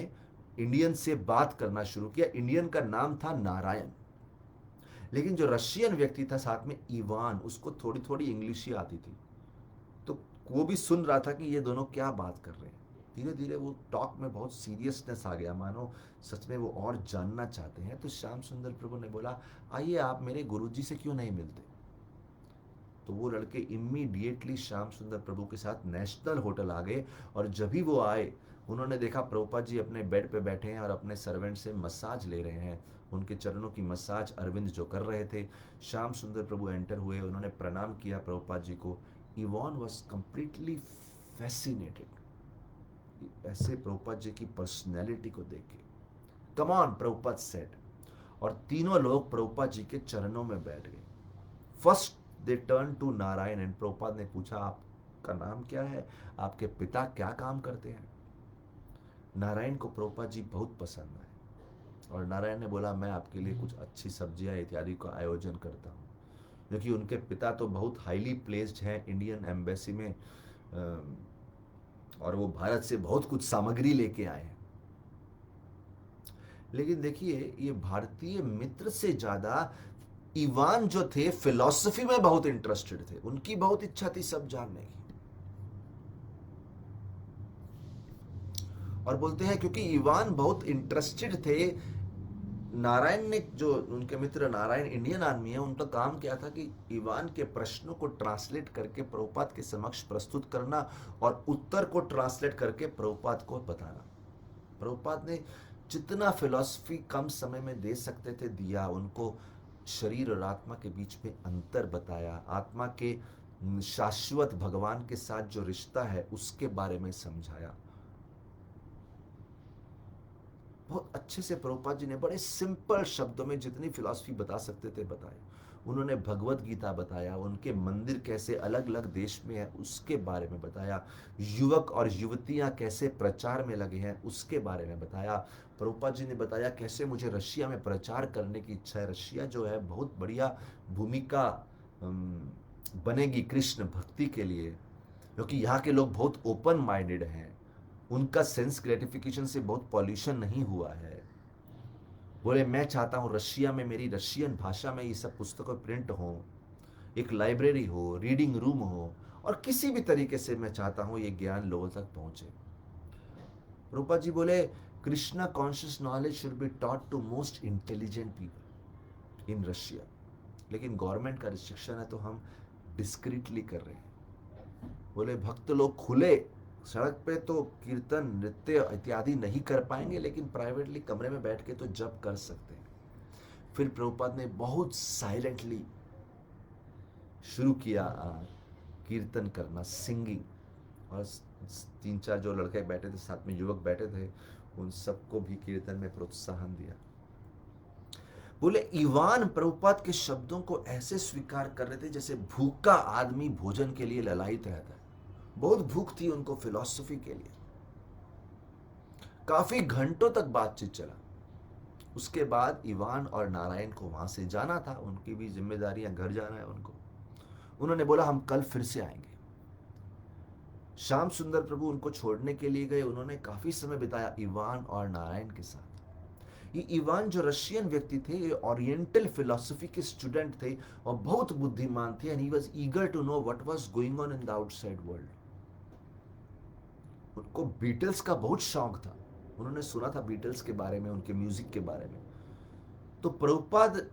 इंडियन से बात करना शुरू किया। इंडियन का नाम था नारायण, लेकिन जो रशियन व्यक्ति था साथ में इवान, उसको थोड़ी थोड़ी इंग्लिश ही आती थी, तो वो भी सुन रहा था कि ये दोनों क्या बात कर रहे हैं। धीरे धीरे वो टॉक में बहुत सीरियसनेस आ गया, मानो सच में वो और जानना चाहते हैं। तो श्याम सुंदर प्रभु ने बोला, आइए आप मेरे गुरुजी से क्यों नहीं मिलते? तो वो लड़के इमीडिएटली श्याम सुंदर प्रभु के साथ नेशनल होटल आ गए, और जब भी वो आए उन्होंने देखा प्रभुपाद जी अपने बेड पे बैठे हैं और अपने सर्वेंट से मसाज ले रहे हैं, उनके चरणों की मसाज अरविंद जो कर रहे थे। श्याम सुंदर प्रभु एंटर हुए, उन्होंने प्रणाम किया प्रभुपाद जी को। इवान वॉज कंप्लीटली फैसिनेटेड ऐसे प्रभुपाद जी की पर्सनैलिटी को देख के। कम ऑन प्रभुपाद सेड, और तीनों लोग प्रभुपाद जी के चरणों में बैठ गए। First they turn to Narayan and Prabhupada ने पूछा, आपका नाम क्या है, आपके पिता क्या काम करते हैं? नारायण को प्रभुपाद जी बहुत पसंद आए, और नारायण ने बोला, मैं आपके लिए कुछ अच्छी सब्जियां इत्यादि का आयोजन करता हूँ, क्योंकि उनके पिता तो बहुत हाईली प्लेस्ड हैं इंडियन एम्बेसी में, और वो भारत से बहुत कुछ सामग्री लेके आए हैं। लेकिन देखिए, ये भारतीय मित्र से ज्यादा इवान जो थे फिलॉसफी में बहुत इंटरेस्टेड थे, उनकी बहुत इच्छा थी सब जानने की। और बोलते हैं क्योंकि इवान बहुत इंटरेस्टेड थे, नारायण ने, जो उनके मित्र नारायण इंडियन आर्मी है, उनका काम क्या था कि इवान के प्रश्नों को ट्रांसलेट करके प्रभुपाद के समक्ष प्रस्तुत करना, और उत्तर को ट्रांसलेट करके प्रभुपाद को बताना। प्रभुपाद ने जितना फिलॉसफी कम समय में दे सकते थे दिया, उनको शरीर और आत्मा के बीच में अंतर बताया, आत्मा के शाश्वत भगवान के साथ जो रिश्ता है उसके बारे में समझाया। बहुत अच्छे से प्रभुपाद जी ने बड़े सिंपल शब्दों में जितनी फिलॉसफी बता सकते थे बताए। उन्होंने भगवत गीता बताया, उनके मंदिर कैसे अलग अलग देश में है उसके बारे में बताया, युवक और युवतियां कैसे प्रचार में लगे हैं उसके बारे में बताया। प्रभुपाद जी ने बताया कैसे मुझे रशिया में प्रचार करने की इच्छा है, रशिया जो है बहुत बढ़िया भूमिका बनेगी कृष्ण भक्ति के लिए, क्योंकि यहाँ के लोग बहुत ओपन माइंडेड हैं, उनका सेंस ग्रेटिफिकेशन से बहुत पॉल्यूशन नहीं हुआ है। बोले, मैं चाहता हूँ रशिया में मेरी रशियन भाषा में ये सब पुस्तकें प्रिंट हो, एक लाइब्रेरी हो, रीडिंग रूम हो, और किसी भी तरीके से मैं चाहता हूँ ये ज्ञान लोगों तक पहुंचे। रूपा जी बोले, Krishna conscious knowledge should be taught to most intelligent people in Russia, लेकिन गवर्नमेंट का रिस्ट्रिक्शन है तो हम डिस्क्रीटली कर रहे हैं। बोले, भक्त लोग खुले सड़क पे तो कीर्तन नृत्य इत्यादि नहीं कर पाएंगे, लेकिन प्राइवेटली कमरे में बैठ के तो जप कर सकते हैं। फिर प्रभुपाद ने बहुत साइलेंटली शुरू किया कीर्तन करना, सिंगिंग, और 3-4 जो लड़के बैठे थे साथ में, युवक बैठे थे, उन सबको भी कीर्तन में प्रोत्साहन दिया। बोले, इवान प्रभुपाद के शब्दों को ऐसे स्वीकार कर रहे थे जैसे भूखा आदमी भोजन के लिए ललायित रहता है। बहुत भूख थी उनको फिलॉसफी के लिए। काफी घंटों तक बातचीत चला। उसके बाद इवान और नारायण को वहां से जाना था, उनकी भी जिम्मेदारियां, घर जाना है उनको। उन्होंने बोला, हम कल फिर से आएंगे। श्याम सुंदर प्रभु उनको छोड़ने के लिए गए। उन्होंने काफी समय बिताया इवान और नारायण के साथ। ये इवान जो रशियन व्यक्ति थे, ये ओरिएंटल फिलॉसफी के स्टूडेंट थे और बहुत बुद्धिमान थे, and he was eager to know what was going on in the outside world. उनको बीटल्स का बहुत शौक था, उन्होंने सुना था बीटल्स के बारे में, उनके म्यूजिक के बारे में। तो प्रभुपाद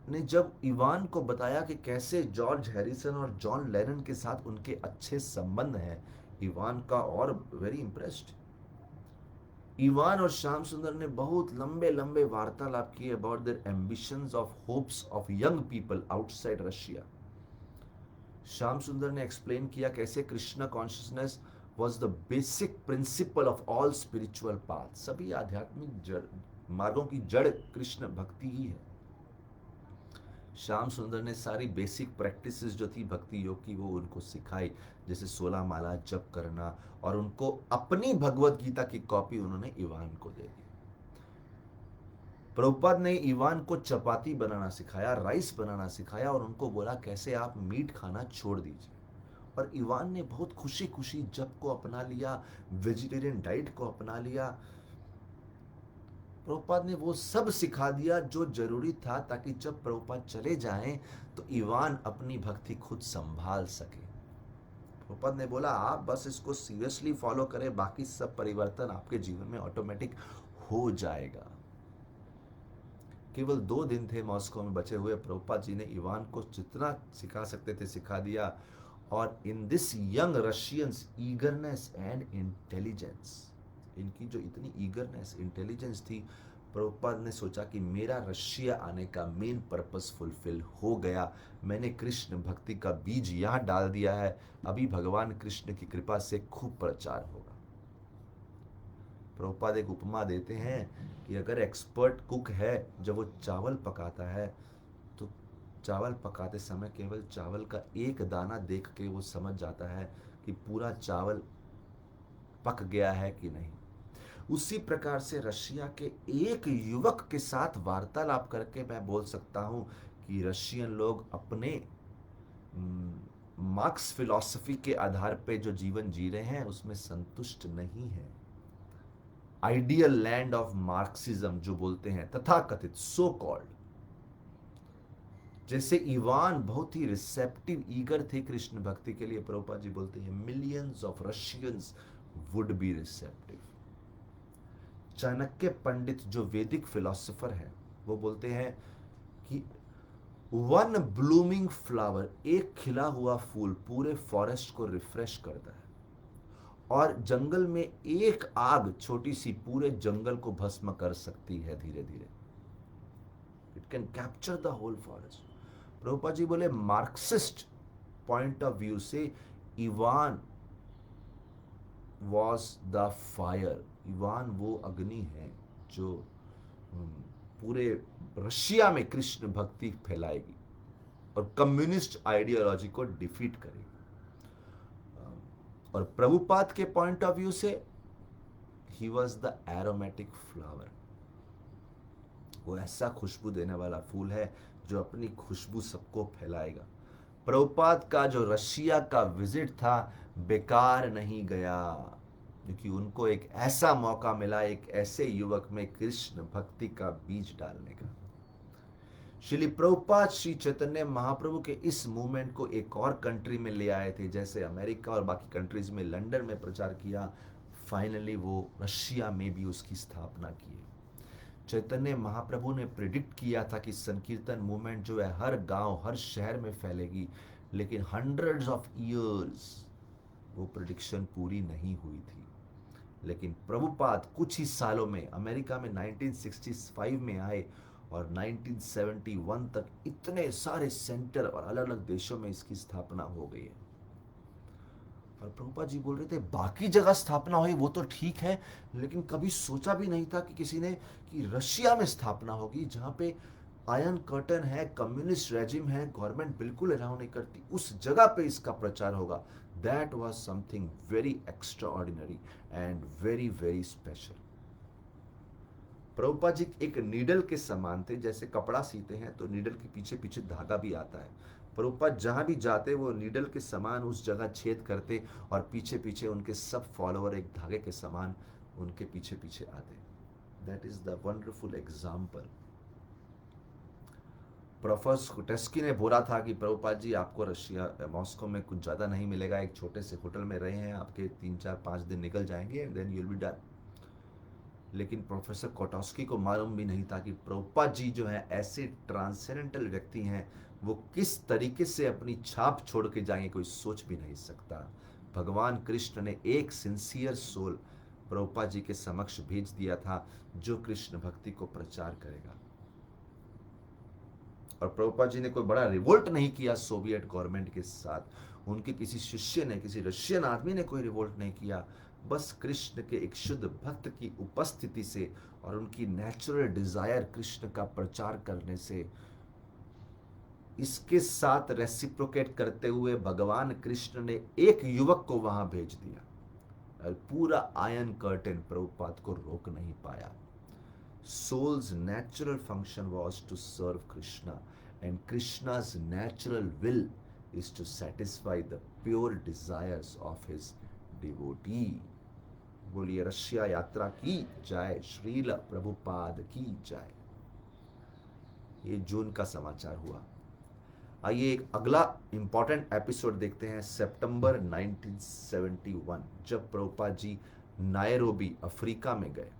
ने जब इवान को बताया कि कैसे जॉर्ज हैरिसन और जॉन लेनन के साथ उनके अच्छे संबंध हैं, इवान का और वेरी इंप्रेस्ड। इवान और श्याम सुंदर ने बहुत लंबे लंबे वार्तालाप किए about their ambitions of hopes of young people outside Russia. Shyam सुंदर ने एक्सप्लेन किया कैसे Krishna consciousness was the basic principle of all spiritual path. सभी आध्यात्मिक जड़ मार्गों की जड़ कृष्ण भक्ति ही है। श्याम सुंदर ने सारी बेसिक प्रैक्टिसेस जो थी भक्ति योग की वो उनको सिखाई, जैसे 16 माला जप करना, और उनको अपनी भगवत गीता की कॉपी उन्होंने इवान को दे दी। प्रभुपाद ने इवान को चपाती बनाना सिखाया, राइस बनाना सिखाया, और उनको बोला कैसे आप मीट खाना छोड़ दीजिए। और इवान ने बहुत खुशी खुशी जप को अपना लिया, वेजिटेरियन डाइट को अपना लिया। प्रभुपाद ने वो सब सिखा दिया जो जरूरी था, ताकि जब प्रभुपाद चले जाएं तो इवान अपनी भक्ति खुद संभाल सके। प्रभुपाद ने बोला आप बस इसको सीरियसली फॉलो करें, बाकी सब परिवर्तन आपके जीवन में ऑटोमेटिक हो जाएगा। केवल 2 दिन थे मॉस्को में बचे हुए। प्रभुपाद जी ने इवान को जितना सिखा सकते थे सिखा दिया। और in this young Russians eagerness and intelligence, इनकी जो इतनी ईगरनेस इंटेलिजेंस थी, प्रभुपाद ने सोचा कि मेरा रशिया आने का मेन पर्पस फुलफिल हो गया। मैंने कृष्ण भक्ति का बीज यहाँ डाल दिया है, अभी भगवान कृष्ण की कृपा से खूब प्रचार होगा। प्रभुपाद एक उपमा देते हैं कि अगर एक्सपर्ट कुक है, जब वो चावल पकाता है तो चावल पकाते समय केवल चावल का एक दाना देख के वो समझ जाता है कि पूरा चावल पक गया है कि नहीं। उसी प्रकार से रशिया के एक युवक के साथ वार्तालाप करके मैं बोल सकता हूं कि रशियन लोग अपने मार्क्स फिलॉसफी के आधार पे जो जीवन जी रहे हैं उसमें संतुष्ट नहीं है। आइडियल लैंड ऑफ मार्क्सिज्म जो बोलते हैं, तथाकथित सो कॉल्ड, जैसे इवान बहुत ही रिसेप्टिव ईगर थे कृष्ण भक्ति के लिए, प्रभुपाद जी बोलते हैं millions of Russians would be receptive. Chanakya Pandit जो वैदिक फिलोसोफर है, वो बोलते हैं कि वन ब्लूमिंग फ्लावर, एक खिला हुआ फूल पूरे फॉरेस्ट को रिफ्रेश करता है, और जंगल में एक आग छोटी सी पूरे जंगल को भस्म कर सकती है धीरे धीरे। It can capture the whole forest. Prabhupada ji बोले मार्क्सिस्ट पॉइंट ऑफ व्यू से Ivan was the fire. Ivan वो अग्नि है जो पूरे रशिया में कृष्ण भक्ति फैलाएगी और कम्युनिस्ट आइडियोलॉजी को डिफीट करेगी। और प्रभुपाद के पॉइंट ऑफ व्यू से he was the aromatic flower. वो ऐसा खुशबू देने वाला फूल है जो अपनी खुशबू सबको फैलाएगा। प्रभुपाद का जो रशिया का विजिट था बेकार नहीं गया, क्योंकि उनको एक ऐसा मौका मिला एक ऐसे युवक में कृष्ण भक्ति का बीज डालने का। श्री प्रभुपाद श्री चैतन्य महाप्रभु के इस मूवमेंट को एक और कंट्री में ले आए थे, जैसे अमेरिका और बाकी कंट्रीज में, लंदन में प्रचार किया। फाइनली वो रशिया में भी उसकी स्थापना की। चैतन्य महाप्रभु ने प्रिडिक्ट किया था कि संकीर्तन मूवमेंट जो है हर गांव हर शहर में फैलेगी, लेकिन हंड्रेड्स ऑफ इयर्स वो प्रिडिक्शन पूरी नहीं हुई थी। लेकिन प्रभुपाद कुछ ही सालों में अमेरिका में 1965 में आए और 1971 तक इतने सारे सेंटर और अलग अलग देशों में इसकी स्थापना हो गई है। और प्रभुपाद जी बोल रहे थे बाकी जगह स्थापना हुई वो तो ठीक है, लेकिन कभी सोचा भी नहीं था कि किसी ने कि रशिया में स्थापना होगी, जहां पे आयरन कर्टन है, कम्युनिस्ट रेजिम है, गवर्नमेंट बिल्कुल अलाउ नहीं करती, उस जगह पे इसका प्रचार होगा। That was something very extraordinary and very very special. Prabhupada ji एक नीडल के समान थे, जैसे कपड़ा सीते हैं तो नीडल के पीछे पीछे धागा भी आता है। प्रभुपाद जहां भी जाते वो नीडल के समान उस जगह छेद करते और पीछे पीछे उनके सब फॉलोअर एक धागे के समान उनके पीछे पीछे आते। That is the wonderful example. Professor कुटेस्की ने बोला था कि प्रभुपाद जी आपको रशिया मॉस्को में कुछ ज़्यादा नहीं मिलेगा, एक छोटे से होटल में रहे हैं, आपके 3-4-5 दिन निकल जाएंगे and then you will be done. लेकिन प्रोफेसर कोटोस्की को मालूम भी नहीं था कि प्रभुपाद जी जो है ऐसे ट्रांसेंडेंटल व्यक्ति हैं, वो किस तरीके से अपनी छाप छोड़ के जाएंगे कोई सोच भी नहीं सकता। भगवान कृष्ण ने एक सिंसियर सोल प्रभुपाद जी के समक्ष भेज दिया था जो कृष्ण भक्ति को प्रचार करेगा। और प्रभुपाद जी ने कोई बड़ा रिवोल्ट नहीं किया सोवियत गवर्नमेंट के साथ, उनके किसी शिष्य ने, किसी रशियन आदमी ने कोई रिवोल्ट नहीं किया। बस कृष्ण के एक शुद्ध भक्त की उपस्थिति से और उनकी नेचुरल डिजायर कृष्ण का प्रचार करने से, इसके साथ रेसिप्रोकेट करते हुए भगवान कृष्ण ने एक युवक को वहां भेज दिया और पूरा आयरन कर्टेन प्रभुपाद को रोक नहीं पाया। Soul's natural function was to serve Krishna, and Krishna's natural will is to satisfy the pure desires of his devotee. बोलिए रशिया यात्रा की जय, श्रील प्रभुपाद की जय। ये जून का समाचार हुआ। आइए एक अगला इंपॉर्टेंट एपिसोड देखते हैं, सितंबर 1971, जब प्रभुपाद जी नायरोबी अफ्रीका में गए।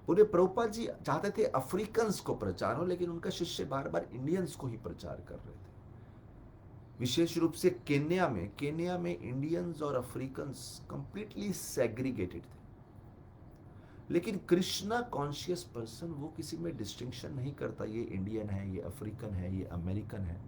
पूरे प्रभुपाद जी चाहते थे अफ्रीकन्स को प्रचार हो, लेकिन उनका शिष्य बार बार इंडियंस को ही प्रचार कर रहे थे। विशेष रूप से केन्या में इंडियंस और अफ्रीकन्स कंप्लीटली सेग्रीगेटेड थे। लेकिन कृष्णा कॉन्शियस पर्सन वो किसी में डिस्टिंक्शन नहीं करता, ये इंडियन है, ये अफ्रीकन है, ये अमेरिकन है।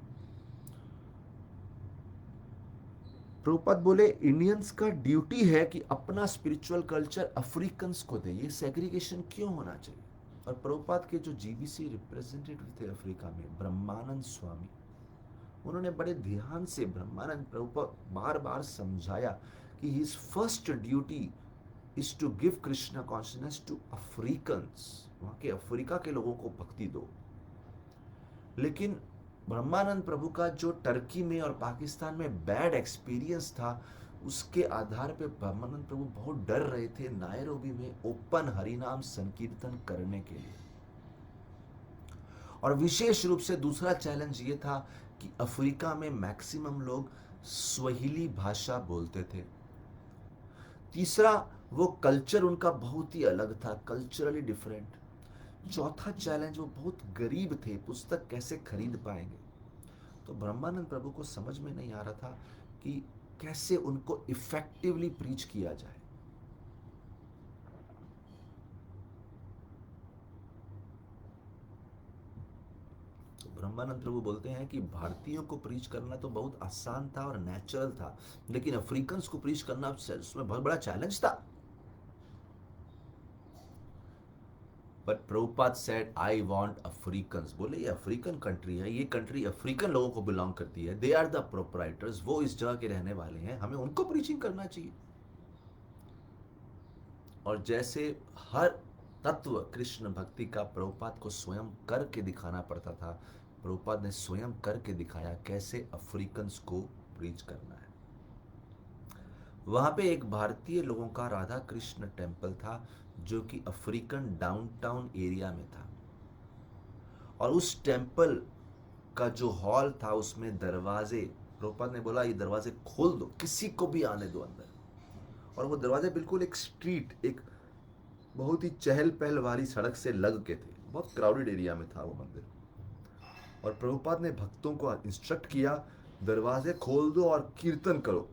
प्रभुपाद बोले इंडियंस का ड्यूटी है कि अपना स्पिरिचुअल कल्चर अफ्रीकन्स को दे, ये सेग्रीगेशन क्यों होना चाहिए। और प्रभुपाद के जो जीबीसी रिप्रेजेंटेटिव थे अफ्रीका में, ब्रह्मानंद स्वामी, उन्होंने बड़े ध्यान से ब्रह्मानंद प्रभुपाद बार बार समझाया कि his first duty is to give Krishna consciousness to Africans, वहां के अफ्रीका के लोगों को भक्ति दो। लेकिन ब्रह्मानंद प्रभु का जो टर्की में और पाकिस्तान में बैड एक्सपीरियंस था, उसके आधार पे ब्रह्मानंद प्रभु बहुत डर रहे थे नायरोबी में ओपन हरिनाम संकीर्तन करने के लिए। और विशेष रूप से दूसरा चैलेंज ये था कि अफ्रीका में मैक्सिमम लोग स्वाहिली भाषा बोलते थे। तीसरा, वो कल्चर उनका बहुत ही अलग था, कल्चरली डिफरेंट। चौथा चैलेंज, वो बहुत गरीब थे, पुस्तक कैसे खरीद पाएंगे। तो ब्रह्मानंद प्रभु को समझ में नहीं आ रहा था कि कैसे उनको इफेक्टिवली प्रीच किया जाए। तो ब्रह्मानंद प्रभु बोलते हैं कि भारतीयों को प्रीच करना तो बहुत आसान था और नेचुरल था, लेकिन अफ्रीकन्स को प्रीच करना उसमें बहुत बड़ा चैलेंज था। But Prabhupada said I want Africans. बोले ये अफ्रीकन कंट्री है, ये कंट्री अफ्रीकन लोगों को बिलोंग करती है, दे आर द प्रोप्राइटर्स, वो इस जगह के रहने वाले हैं, हमें उनको प्रीचिंग करना चाहिए। और जैसे हर तत्व कृष्ण भक्ति का प्रभुपाद को स्वयं करके दिखाना पड़ता था, प्रभुपाद ने स्वयं करके दिखाया कैसे अफ्रीकन्स को प्रीच करना है। वहां पे एक भारतीय लोगों का राधा कृष्ण टेम्पल था, जो कि अफ्रीकन डाउनटाउन एरिया में था। और उस टेम्पल का जो हॉल था, उसमें दरवाजे, प्रभुपाद ने बोला ये दरवाजे खोल दो, किसी को भी आने दो अंदर। और वो दरवाजे बिल्कुल एक स्ट्रीट, एक बहुत ही चहल पहल वाली सड़क से लग के थे, बहुत क्राउडेड एरिया में था वो मंदिर। और प्रभुपाद ने भक्तों को इंस्ट्रक्ट किया, दरवाजे खोल दो और कीर्तन करो,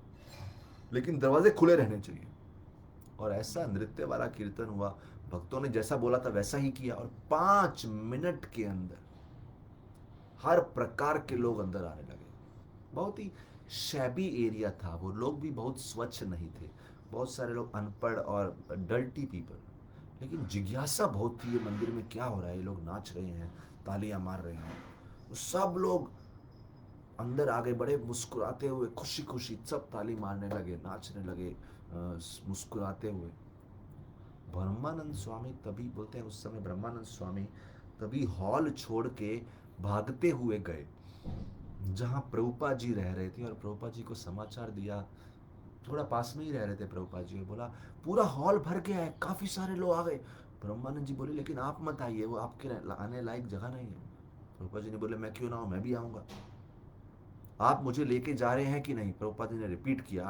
लेकिन दरवाजे खुले रहने चाहिए। और ऐसा नृत्य वाला कीर्तन हुआ, भक्तों ने जैसा बोला था वैसा ही किया, और 5 मिनट के अंदर हर प्रकार के लोग अंदर आने लगे। बहुत ही शैबी एरिया था, वो लोग भी बहुत स्वच्छ नहीं थे, बहुत सारे लोग अनपढ़ और डर्टी पीपल, लेकिन जिज्ञासा बहुत थी, ये मंदिर में क्या हो रहा है, ये लोग नाच रहे हैं, तालियां मार रहे हैं। तो सब लोग अंदर आ गए, बड़े मुस्कुराते हुए, खुशी खुशी सब ताली मारने लगे, नाचने लगे, मुस्कुराते हुए। ब्रह्मानंद स्वामी तभी बोलते हैं, उस समय ब्रह्मानंद स्वामी तभी हॉल छोड़ के भागते हुए गए जहां प्रभुपाद जी रह रहे थे। और प्रभुपाद जी को समाचार दिया, थोड़ा पास में ही रह रहे थे प्रभुपाद जी, बोला पूरा हॉल भर गया है, काफी सारे लोग आ गए। ब्रह्मानंद जी बोले लेकिन आप मत आइए, वो आपके आने लायक जगह नहीं है। प्रभुपाद जी ने बोले मैं क्यों ना आऊं, मैं भी आऊंगा, आप मुझे लेके जा रहे हैं कि नहीं। प्रभुपाद जी ने रिपीट किया,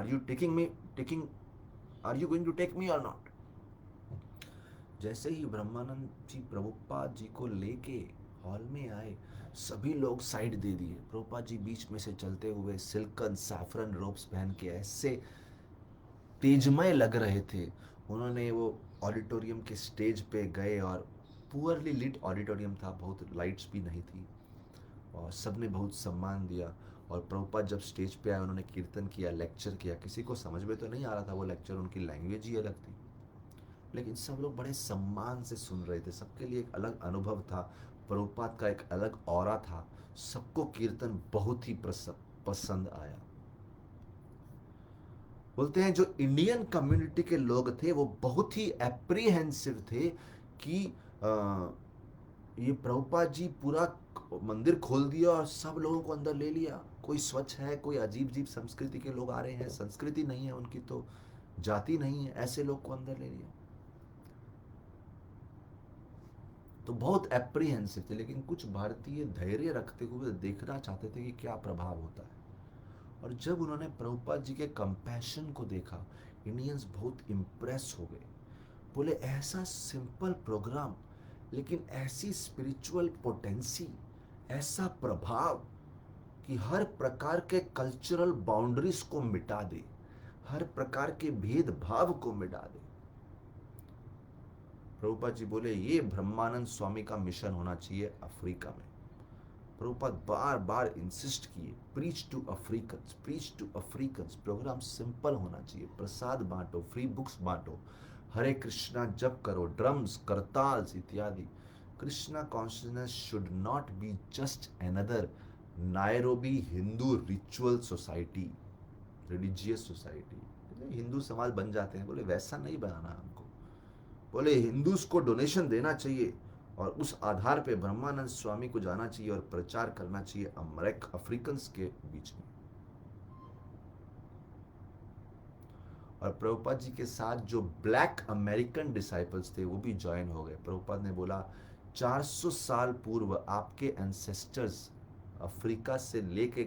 are you going to take me or not. जैसे ही ब्रह्मानंद जी प्रभुपाद जी को लेके हॉल में आए, सभी लोग साइड दे दिए। प्रभुपाद जी बीच में से चलते हुए सिल्कन सैफरन रोब्स पहन के ऐसे तेजमय लग रहे थे। उन्होंने वो ऑडिटोरियम के स्टेज पे गए और पुअरली लिट ऑडिटोरियम था, बहुत लाइट्स भी नहीं थी, और सबने बहुत सम्मान दिया। और प्रभुपाद जब स्टेज पे आए, उन्होंने कीर्तन किया, लेक्चर किया। किसी को समझ में तो नहीं आ रहा था वो लेक्चर, उनकी लैंग्वेज ही अलग थी, लेकिन सब लोग बड़े सम्मान से सुन रहे थे। सबके लिए एक अलग अनुभव था, प्रभुपाद का एक अलग ऑरा था। सबको कीर्तन बहुत ही पसंद आया। बोलते हैं जो इंडियन कम्युनिटी के लोग थे वो बहुत ही एप्रीहेंसिव थे कि ये प्रभुपाद जी पूरा मंदिर खोल दिया और सब लोगों को अंदर ले लिया। कोई स्वच्छ है, कोई अजीब अजीब संस्कृति के लोग आ रहे हैं, संस्कृति नहीं है उनकी तो जाति नहीं है, ऐसे लोग को अंदर ले लिया। तो बहुत एप्रीहेंसिव थे, लेकिन कुछ भारतीय धैर्य रखते हुए देखना चाहते थे कि क्या प्रभाव होता है। और जब उन्होंने प्रभुपाद जी के कंपैशन को देखा, इंडियंस बहुत इम्प्रेस हो गए। बोले ऐसा सिंपल प्रोग्राम, लेकिन ऐसी स्पिरिचुअल पोटेंसी, ऐसा प्रभाव कि हर प्रकार के कल्चरल बाउंड्रीज को मिटा दे, हर प्रकार के भेदभाव को मिटा दे। प्रभुपाद जी बोले ये ब्रह्मानंद स्वामी का मिशन होना चाहिए अफ्रीका में। प्रभुपाद बार बार इंसिस्ट किए, preach to Africans, preach to Africans. Program simple होना चाहिए, प्रसाद बांटो, फ्री बुक्स बांटो, हरे कृष्णा जप करो, ड्रम्स, करताल्स इत्यादि। Krishna consciousness should not be just another Nairobi Hindu ritual society, religious society. Hindu समाज बन जाते हैं, बोले वैसा नहीं बनाना हमको। बोले हिंदूज को डोनेशन देना चाहिए और उस आधार पे ब्रह्मानंद स्वामी को जाना चाहिए और प्रचार करना चाहिए अफ्रीकन्स के बीच में। और प्रभुपाद जी के साथ जो ब्लैक अमेरिकन डिसाइपल्स थे वो भी ज्वाइन हो गए। प्रभुपाद ने बोला 400 साल पूर्व आपके एंसेस्टर्स अफ्रीका से लेके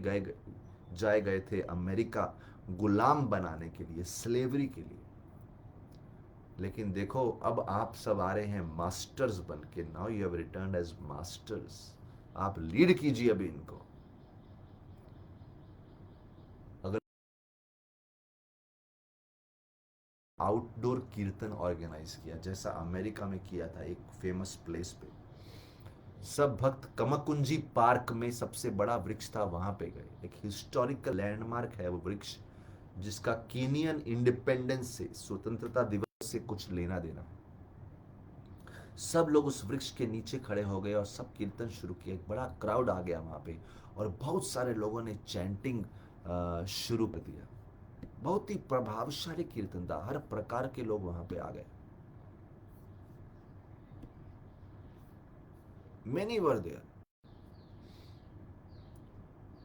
जाए गए थे अमेरिका गुलाम बनाने के लिए, स्लेवरी के लिए। लेकिन देखो अब आप सब आ रहे हैं मास्टर्स बन के। Now you have returned as masters, आप लीड कीजिए अभी इनको। अगर आउटडोर कीर्तन ऑर्गेनाइज किया जैसा अमेरिका में किया था एक फेमस प्लेस पे, सब भक्त कमकुंजी पार्क में सबसे बड़ा वृक्ष था, वहां पे गए। एक हिस्टोरिकल लैंडमार्क है वो वृक्ष, जिसका केनियन इंडिपेंडेंस से, स्वतंत्रता दिवस से कुछ लेना देना है। सब लोग उस वृक्ष के नीचे खड़े हो गए और सब कीर्तन शुरू किया। एक बड़ा क्राउड आ गया वहां पे और बहुत सारे लोगों ने चैंटिंग शुरू कर दिया। बहुत ही प्रभावशाली कीर्तन था, हर प्रकार के लोग वहां पे आ गए। Many were there.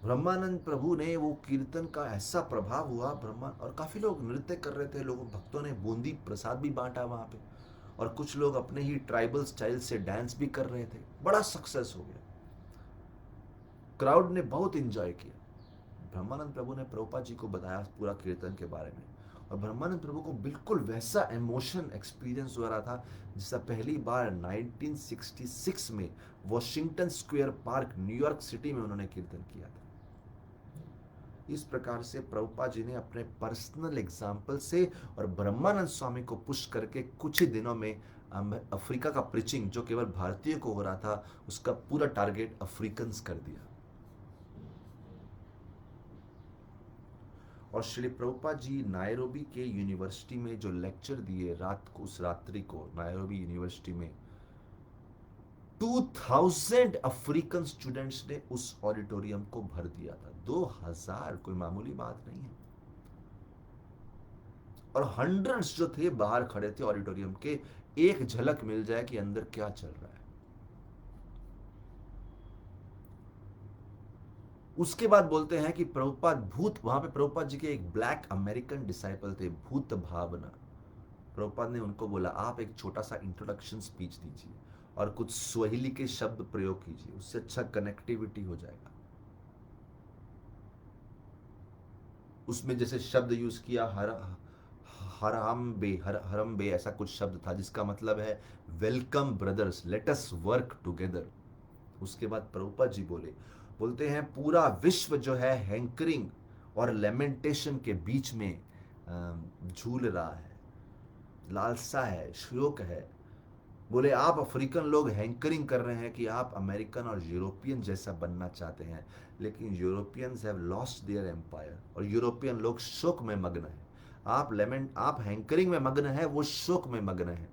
ब्रह्मानंद प्रभु ने वो कीर्तन का ऐसा प्रभाव हुआ, ब्रह्मा, और काफी लोग नृत्य कर रहे थे, लोगों भक्तों ने बूंदी प्रसाद भी बांटा वहां पे, और कुछ लोग अपने ही ट्राइबल स्टाइल से डांस भी कर रहे थे। बड़ा सक्सेस हो गया, क्राउड ने बहुत एंजॉय किया। ब्रह्मानंद प्रभु ने प्रभुपाद जी को बताया पूरा कीर्तन के बारे में, और ब्रह्मानंद प्रभु को बिल्कुल वैसा इमोशन एक्सपीरियंस हो रहा था जिसका पहली बार 1966 में Washington square park New York city में उन्होंने कीर्तन किया था। इस प्रकार से प्रभुपाद जी ने अपने पर्सनल एग्जाम्पल से और ब्रह्मानंद स्वामी को पुश करके कुछ ही दिनों में अफ्रीका का प्रीचिंग जो केवल भारतीयों को हो रहा था, उसका पूरा टारगेट अफ्रीकन्स कर दिया। और श्री प्रभुपाद जी नायरोबी के यूनिवर्सिटी में जो लेक्चर दिए रात को, उस रात्रि को नायरोबी यूनिवर्सिटी में 2000 अफ्रीकन स्टूडेंट्स ने उस ऑडिटोरियम को भर दिया था। 2000 कोई मामूली बात नहीं है। और हंड्रेड्स जो थे बाहर खड़े थे ऑडिटोरियम के, एक झलक मिल जाए कि अंदर क्या चल रहा है। उसके बाद बोलते हैं कि प्रभुपाद वहां पे प्रभुपाद जी के एक ब्लैक अमेरिकन डिसाइपल थे, भूत भावना। प्रभुपाद ने उनको बोला आप एक छोटा सा इंट्रोडक्शन स्पीच दीजिए और कुछ स्वाहिली के शब्द प्रयोग कीजिए, उससे अच्छा कनेक्टिविटी हो जाएगा। उसमें जैसे शब्द यूज किया हरम बे ऐसा कुछ शब्द था जिसका मतलब है welcome brothers, let us work together. उसके बाद प्रभुपाद जी बोलते हैं पूरा विश्व जो है हैंकरिंग और लेमेंटेशन के बीच में झूल रहा है, लालसा है, शोक है। बोले आप अफ्रीकन लोग हैंकरिंग कर रहे हैं कि आप अमेरिकन और यूरोपियन जैसा बनना चाहते हैं, लेकिन Europeans have lost their empire, और यूरोपियन लोग शोक में मग्न हैं। आप हैंकरिंग में मग्न हैं, वो शोक में मग्न हैं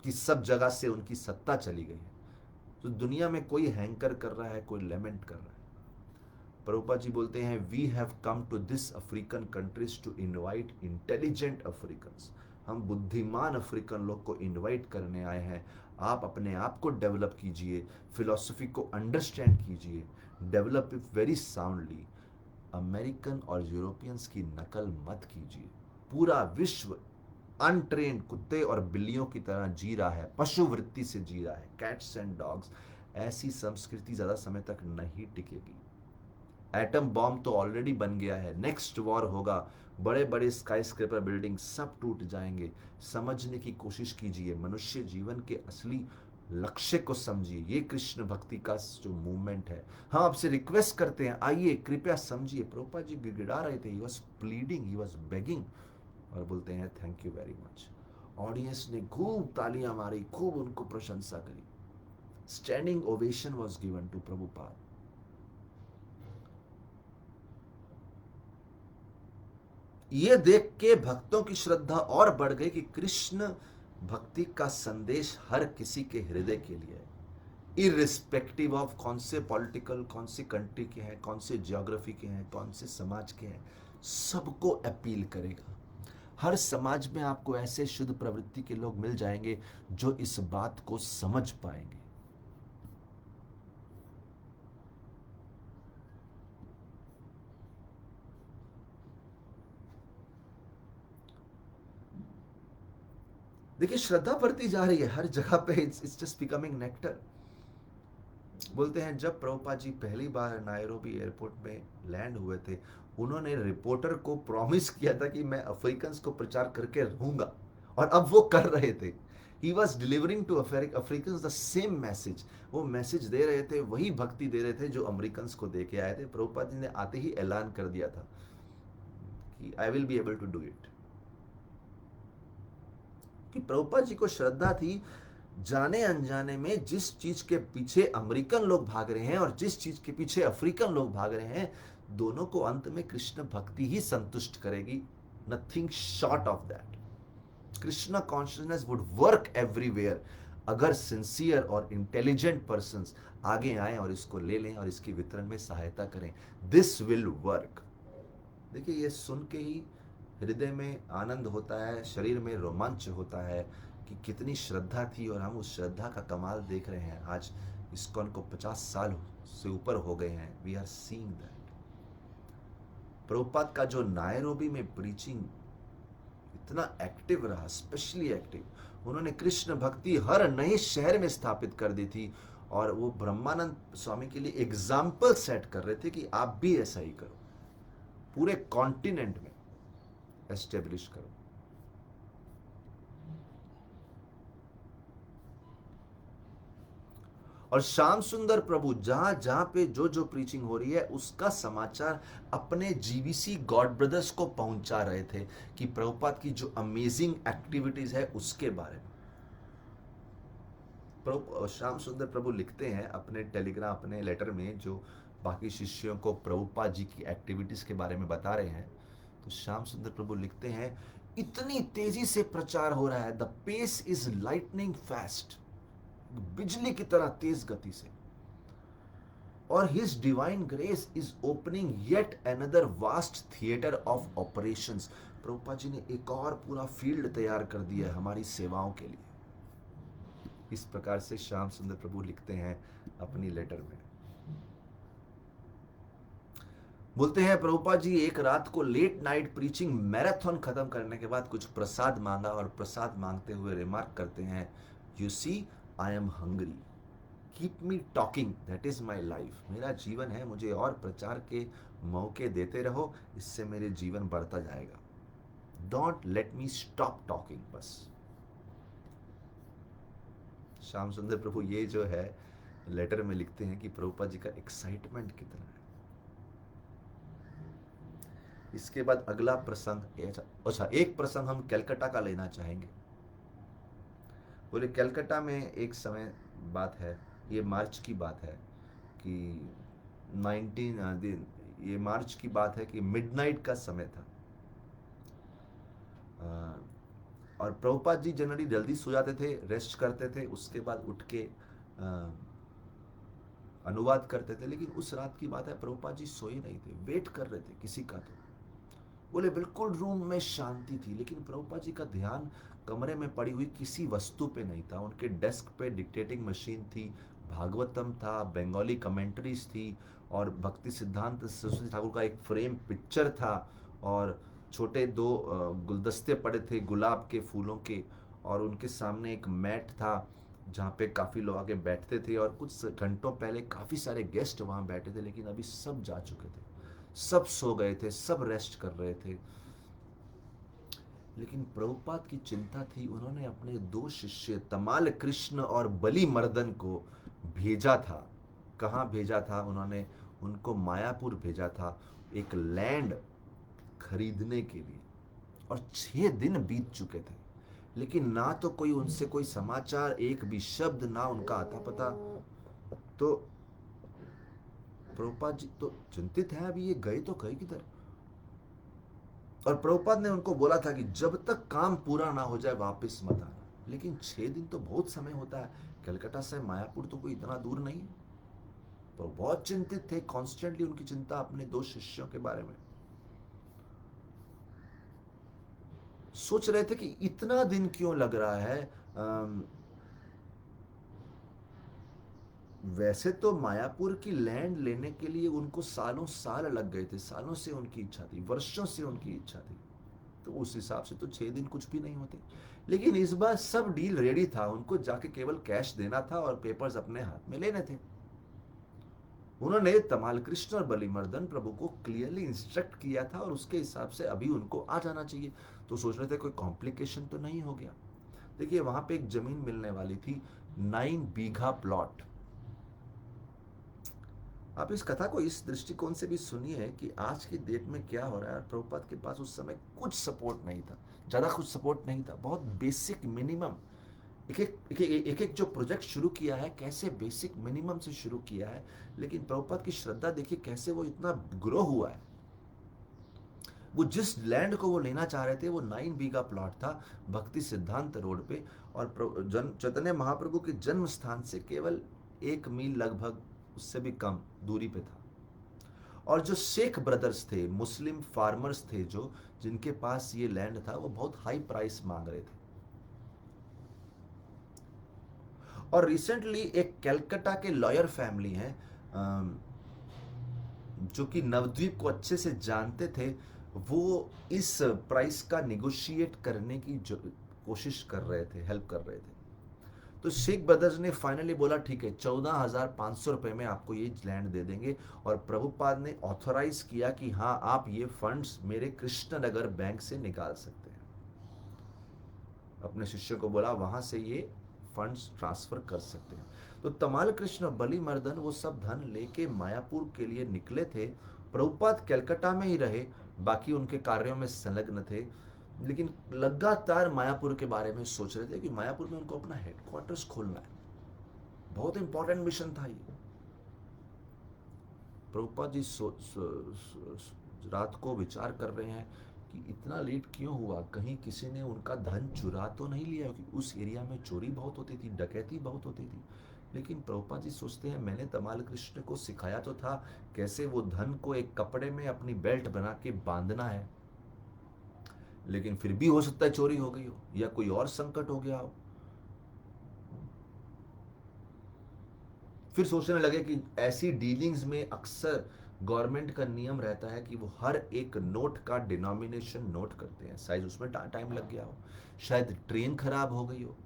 कि सब जगह से उनकी सत्ता चली गई है। तो दुनिया में कोई हैंकर कर रहा है, कोई लेमेंट कर रहा है। प्रभुपाद जी बोलते हैं, we have come to this African countries to invite intelligent Africans. हम बुद्धिमान अफ्रीकन लोग को इनवाइट करने आए हैं। आप अपने आप को डेवलप कीजिए, फिलॉसफी को अंडरस्टैंड कीजिए, develop it very soundly. American और यूरोपियंस की नकल मत कीजिए। पूरा विश्व अनट्रेन्ड कुत्ते और बिल्लियों की तरह जी रहा है, पशु वृत्ति से जी रहा है, कैट्स एंड डॉग्स। ऐसी संस्कृति ज्यादा समय तक नहीं टिकेगी। एटम बॉम्ब तो ऑलरेडी बन गया है, नेक्स्ट वॉर होगा, बड़े बड़े स्काई स्क्रेपर बिल्डिंग सब टूट जाएंगे। समझने की कोशिश कीजिए, मनुष्य जीवन के असली लक्ष्य को समझिए। ये कृष्ण भक्ति का जो मूवमेंट है, हम आपसे रिक्वेस्ट करते हैं, आइए कृपया समझिए। प्रभुपाद जी गिड़गिड़ा रहे थे, he was pleading, he was begging, और बोलते हैं thank you very much. Audience ने खूब तालियां मारी, खूब उनको प्रशंसा करी। Standing ovation was given to Prabhupada. ये देख के भक्तों की श्रद्धा और बढ़ गई कि कृष्ण भक्ति का संदेश हर किसी के हृदय के लिए है, इरिस्पेक्टिव ऑफ कौन से पॉलिटिकल, कौन सी कंट्री के हैं, कौन से ज्योग्राफी के हैं, कौन से समाज के हैं, सबको अपील करेगा। हर समाज में आपको ऐसे शुद्ध प्रवृत्ति के लोग मिल जाएंगे जो इस बात को समझ पाएंगे। देखिए, श्रद्धा बढ़ती जा रही है हर जगह पे, इट्स जस्ट बिकमिंग नेक्टर। बोलते हैं जब प्रभुपाद जी पहली बार नायरोबी एयरपोर्ट में लैंड हुए थे, उन्होंने रिपोर्टर को प्रॉमिस किया था कि मैं अफ्रीकन को प्रचार करके रहूंगा, और अब वो कर रहे थे। He was delivering to African the same message. वो मैसेज दे रहे थे, वही भक्ति दे रहे थे जो अमेरिकन को दे के आए थे। प्रभुपाद जी ने आते ही ऐलान कर दिया था कि I will be able to do it. कि प्रभुपाद जी को श्रद्धा थी, जाने अनजाने में जिस चीज के पीछे अमेरिकन लोग भाग रहे हैं और जिस चीज के पीछे अफ्रीकन लोग भाग रहे हैं, दोनों को अंत में कृष्ण भक्ति ही संतुष्ट करेगी, nothing short of that. Krishna consciousness would work everywhere अगर सिंसियर और इंटेलिजेंट पर्सन आगे आए और इसको ले लें और इसके वितरण में सहायता करें। This will work. देखिए, ये सुन के ही हृदय में आनंद होता है, शरीर में रोमांच होता है कि कितनी श्रद्धा थी, और हम उस श्रद्धा का कमाल देख रहे हैं। आज इस्कॉन को 50 साल से ऊपर हो गए हैं। We are seeing that. Prabhupada का जो नायरोबी में प्रीचिंग इतना एक्टिव रहा, स्पेशली एक्टिव, उन्होंने कृष्ण भक्ति हर नए शहर में स्थापित कर दी थी, और वो ब्रह्मानंद स्वामी के लिए एग्जाम्पल सेट कर रहे थे कि आप भी ऐसा ही करो, पूरे कॉन्टिनेंट में एस्टेब्लिश करो। और श्याम सुंदर प्रभु जहां जहां पे जो जो प्रीचिंग हो रही है, उसका समाचार अपने जीबीसी गॉड ब्रदर्स को पहुंचा रहे थे कि प्रभुपाद की जो अमेजिंग एक्टिविटीज है उसके बारे में। श्याम सुंदर प्रभु लिखते हैं अपने टेलीग्राम, अपने लेटर में, जो बाकी शिष्यों को प्रभुपाद जी की एक्टिविटीज के बारे में बता रहे हैं, तो श्याम सुंदर प्रभु लिखते हैं, इतनी तेजी से प्रचार हो रहा है, the pace is lightning fast, बिजली की तरह तेज गति से, और his divine grace is opening yet another vast theatre of operations. Prabhupada ji ने एक और पूरा फील्ड तैयार कर दिया है हमारी सेवाओं के लिए। इस प्रकार से श्याम सुंदर प्रभु लिखते हैं अपनी लेटर में। बोलते हैं प्रभुपाद जी एक रात को लेट नाइट प्रीचिंग मैराथन खत्म करने के बाद कुछ प्रसाद मांगा, और प्रसाद मांगते हुए रिमार्क करते हैं, you see I am hungry, keep me talking, that is my life. मेरा जीवन है, मुझे और प्रचार के मौके देते रहो, इससे मेरे जीवन बढ़ता जाएगा। Don't let me stop talking. बस श्याम सुंदर प्रभु ये जो है लेटर में लिखते हैं कि प्रभुपाद जी का एक्साइटमेंट कितना है। इसके बाद अगला प्रसंग, अच्छा एक प्रसंग हम कलकत्ता का लेना चाहेंगे। बोले कलकत्ता में एक समय बात है, ये मार्च की बात है कि 19 ये मार्च की बात है कि मिडनाइट का समय था। अ, और प्रभुपाद जी जनरली जल्दी सो जाते थे, रेस्ट करते थे, उसके बाद उठ के अ, अनुवाद करते थे। लेकिन उस रात की बात है, प्रभुपाद जी सोए नहीं थे, वेट कर रहे थे किसी का। तो बोले बिल्कुल रूम में शांति थी, लेकिन प्रभुपाद जी का ध्यान कमरे में पड़ी हुई किसी वस्तु पे नहीं था। उनके डेस्क पे डिक्टेटिंग मशीन थी, भागवतम था, बंगाली कमेंट्रीज थी, और भक्ति सिद्धांत सरस्वती ठाकुर का एक फ्रेम पिक्चर था, और छोटे दो गुलदस्ते पड़े थे गुलाब के फूलों के, और उनके सामने एक मैट था जहाँ पे काफ़ी लोग आके बैठते थे, और कुछ घंटों पहले काफ़ी सारे गेस्ट वहाँ बैठे थे, लेकिन अभी सब जा चुके थे, सब सो गए थे, सब रेस्ट कर रहे थे। लेकिन प्रभुपाद की चिंता थी। उन्होंने अपने दो शिष्य तमाल कृष्ण और बलि मर्दन को भेजा था। कहाँ भेजा था? उन्होंने उनको मायापुर भेजा था, एक लैंड खरीदने के लिए। और 6 दिन बीत चुके थे, लेकिन ना तो कोई उनसे कोई समाचार, एक भी शब्द ना उनका आता पता। तो प्रभुपाद जी तो चिंतित है, अभी ये गए तो गए किधर। और प्रभुपाद ने उनको बोला था कि जब तक काम पूरा ना हो जाए वापस मत आना। लेकिन 6 दिन तो बहुत समय होता है, कलकत्ता से मायापुर तो कोई इतना दूर नहीं है। तो बहुत चिंतित थे, कॉन्स्टेंटली उनकी चिंता अपने दो शिष्यों के बारे में। सोच रहे थे कि इतना दिन क्यों लग रहा है। वैसे तो मायापुर की लैंड लेने के लिए उनको सालों साल लग गए थे, सालों से उनकी इच्छा थी, वर्षों से उनकी इच्छा थी। तो उस हिसाब से तो 6 दिन कुछ भी नहीं होते। लेकिन इस बार सब डील रेडी था, उनको जाके केवल कैश देना था और पेपर्स अपने हाथ में लेने थे। उन्होंने तमाल कृष्ण और बलिमर्दन प्रभु को क्लियरली इंस्ट्रक्ट किया था, और उसके हिसाब से अभी उनको आ जाना चाहिए। तो सोच रहे थे कोई कॉम्प्लिकेशन तो नहीं हो गया। देखिए वहां पे एक जमीन मिलने वाली थी, 9 बीघा प्लॉट। आप इस कथा को इस दृष्टिकोण से भी सुनिए कि आज की डेट में क्या हो रहा है। प्रभुपाद के पास उस समय कुछ सपोर्ट नहीं था, ज़्यादा कुछ सपोर्ट नहीं था, बहुत बेसिक मिनिमम। एक एक जो प्रोजेक्ट शुरू किया है, कैसे बेसिक मिनिमम से शुरू किया है। लेकिन प्रभुपाद की श्रद्धा देखिए कैसे वो इतना ग्रो हुआ है। वो जिस लैंड को वो लेना चाह रहे थे, वो 9 बीघा प्लॉट था भक्ति सिद्धांत रोड पे, और चैतन्य महाप्रभु के जन्म स्थान से केवल 1 मील लगभग, उससे भी कम दूरी पे था। और जो शेख ब्रदर्स थे, मुस्लिम फार्मर्स थे, जो जिनके पास ये लैंड था, वो बहुत हाई प्राइस मांग रहे थे। और रिसेंटली एक कलकत्ता के लॉयर फैमिली हैं, जो कि नवद्वीप को अच्छे से जानते थे, वो इस प्राइस का निगोशिएट करने की कोशिश कर रहे थे, हेल्प कर रहे थे। तो शेख ब्रदर्स ने फाइनली बोला ठीक है, 14,500 रुपए में आपको ये लैंड दे देंगे। और प्रभुपाद ने ऑथोराइज किया कि हाँ, आप ये फंड्स मेरे कृष्णनगर बैंक से निकाल सकते हैं। अपने शिष्य को बोला वहां से ये फंड्स ट्रांसफर कर सकते हैं। तो तमाल कृष्ण बलि मर्दन वो सब धन लेके मायापुर के लिए निकले थे। प्रभुपाद कलकत्ता में ही रहे, बाकी उनके कार्यों में संलग्न थे, लेकिन लगातार मायापुर के बारे में सोच रहे थे कि मायापुर में उनको अपना हेडक्वार्टर्स खोलना है। बहुत इंपॉर्टेंट मिशन था ये। प्रभुपाद जी रात को विचार कर रहे हैं कि इतना लेट क्यों हुआ, कहीं किसी ने उनका धन चुरा तो नहीं लिया, क्योंकि उस एरिया में चोरी बहुत होती थी, डकैती बहुत होती थी। लेकिन प्रभुपाद जी सोचते हैं मैंने तमाल कृष्ण को सिखाया तो था कैसे वो धन को एक कपड़े में अपनी बेल्ट बना के बांधना है, लेकिन फिर भी हो सकता है चोरी हो गई हो या कोई और संकट हो गया हो। फिर सोचने लगे कि ऐसी डीलिंग्स में अक्सर गवर्नमेंट का नियम रहता है कि वो हर एक नोट का डिनोमिनेशन नोट करते हैं, साइज उसमें टाइम लग गया हो, शायद ट्रेन खराब हो गई हो।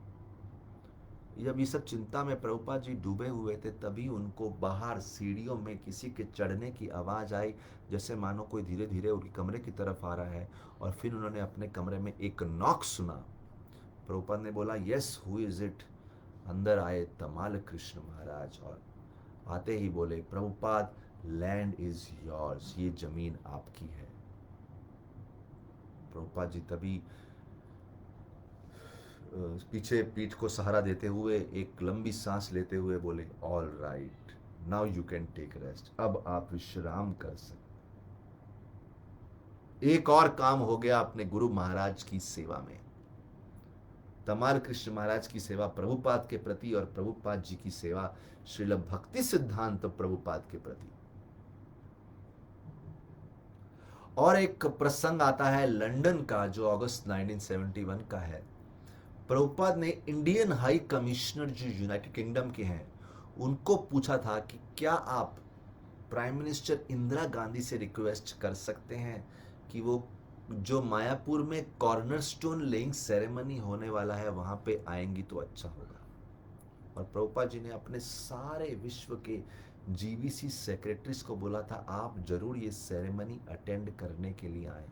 जब ये सब चिंता में प्रभुपाद जी डूबे हुए थे, तभी उनको बाहर सीढ़ियों में किसी के चढ़ने की आवाज़ आई, जैसे मानो कोई धीरे धीरे उनके कमरे की तरफ आ रहा है। और फिर उन्होंने अपने कमरे में एक नॉक सुना। प्रभुपाद ने बोला यस, हु इज इट। अंदर आए तमाल कृष्ण महाराज, और आते ही बोले प्रभुपाद, लैंड इज योर्स, ये जमीन आपकी है। प्रभुपाद जी तभी पीछे पीठ को सहारा देते हुए एक लंबी सांस लेते हुए बोले, all right, now you can take rest, अब आप विश्राम कर सकते। एक और काम हो गया अपने गुरु महाराज की सेवा में। तमाल कृष्ण महाराज की सेवा प्रभुपाद के प्रति और प्रभुपाद जी की सेवा श्रील भक्ति सिद्धांत प्रभुपाद के प्रति। और एक प्रसंग आता है लंदन का जो अगस्त 1971 का है। प्रभुपाद ने इंडियन हाई कमिश्नर जो यूनाइटेड किंगडम के हैं उनको पूछा था कि क्या आप प्राइम मिनिस्टर इंदिरा गांधी से रिक्वेस्ट कर सकते हैं कि वो जो मायापुर में कॉर्नरस्टोन लेइंग सेरेमनी होने वाला है वहां पे आएंगी तो अच्छा होगा। और प्रभुपाद जी ने अपने सारे विश्व के जीबीसी सेक्रेटरीज को बोला था आप जरूर ये सेरेमनी अटेंड करने के लिए आए।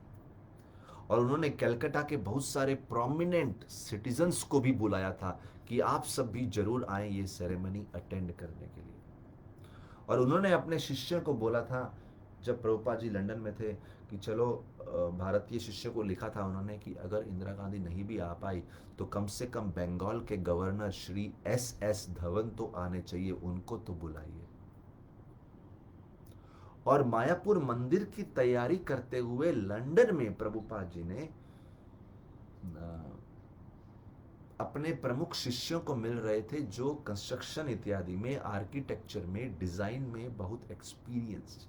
और उन्होंने कलकत्ता के बहुत सारे प्रोमिनेंट सिटीजन्स को भी बुलाया था कि आप सब भी जरूर आए ये सेरेमनी अटेंड करने के लिए। और उन्होंने अपने शिष्य को बोला था जब प्रभुपाद जी लंदन में थे कि चलो भारतीय शिष्य को लिखा था उन्होंने कि अगर इंदिरा गांधी नहीं भी आ पाई तो कम से कम बंगाल के गवर्नर श्री एस धवन तो आने चाहिए, उनको तो बुलाइए। और मायापुर मंदिर की तैयारी करते हुए लंदन में प्रभुपाद जी ने अपने प्रमुख शिष्यों को मिल रहे थे जो कंस्ट्रक्शन इत्यादि में, आर्किटेक्चर में, डिजाइन में बहुत experienced.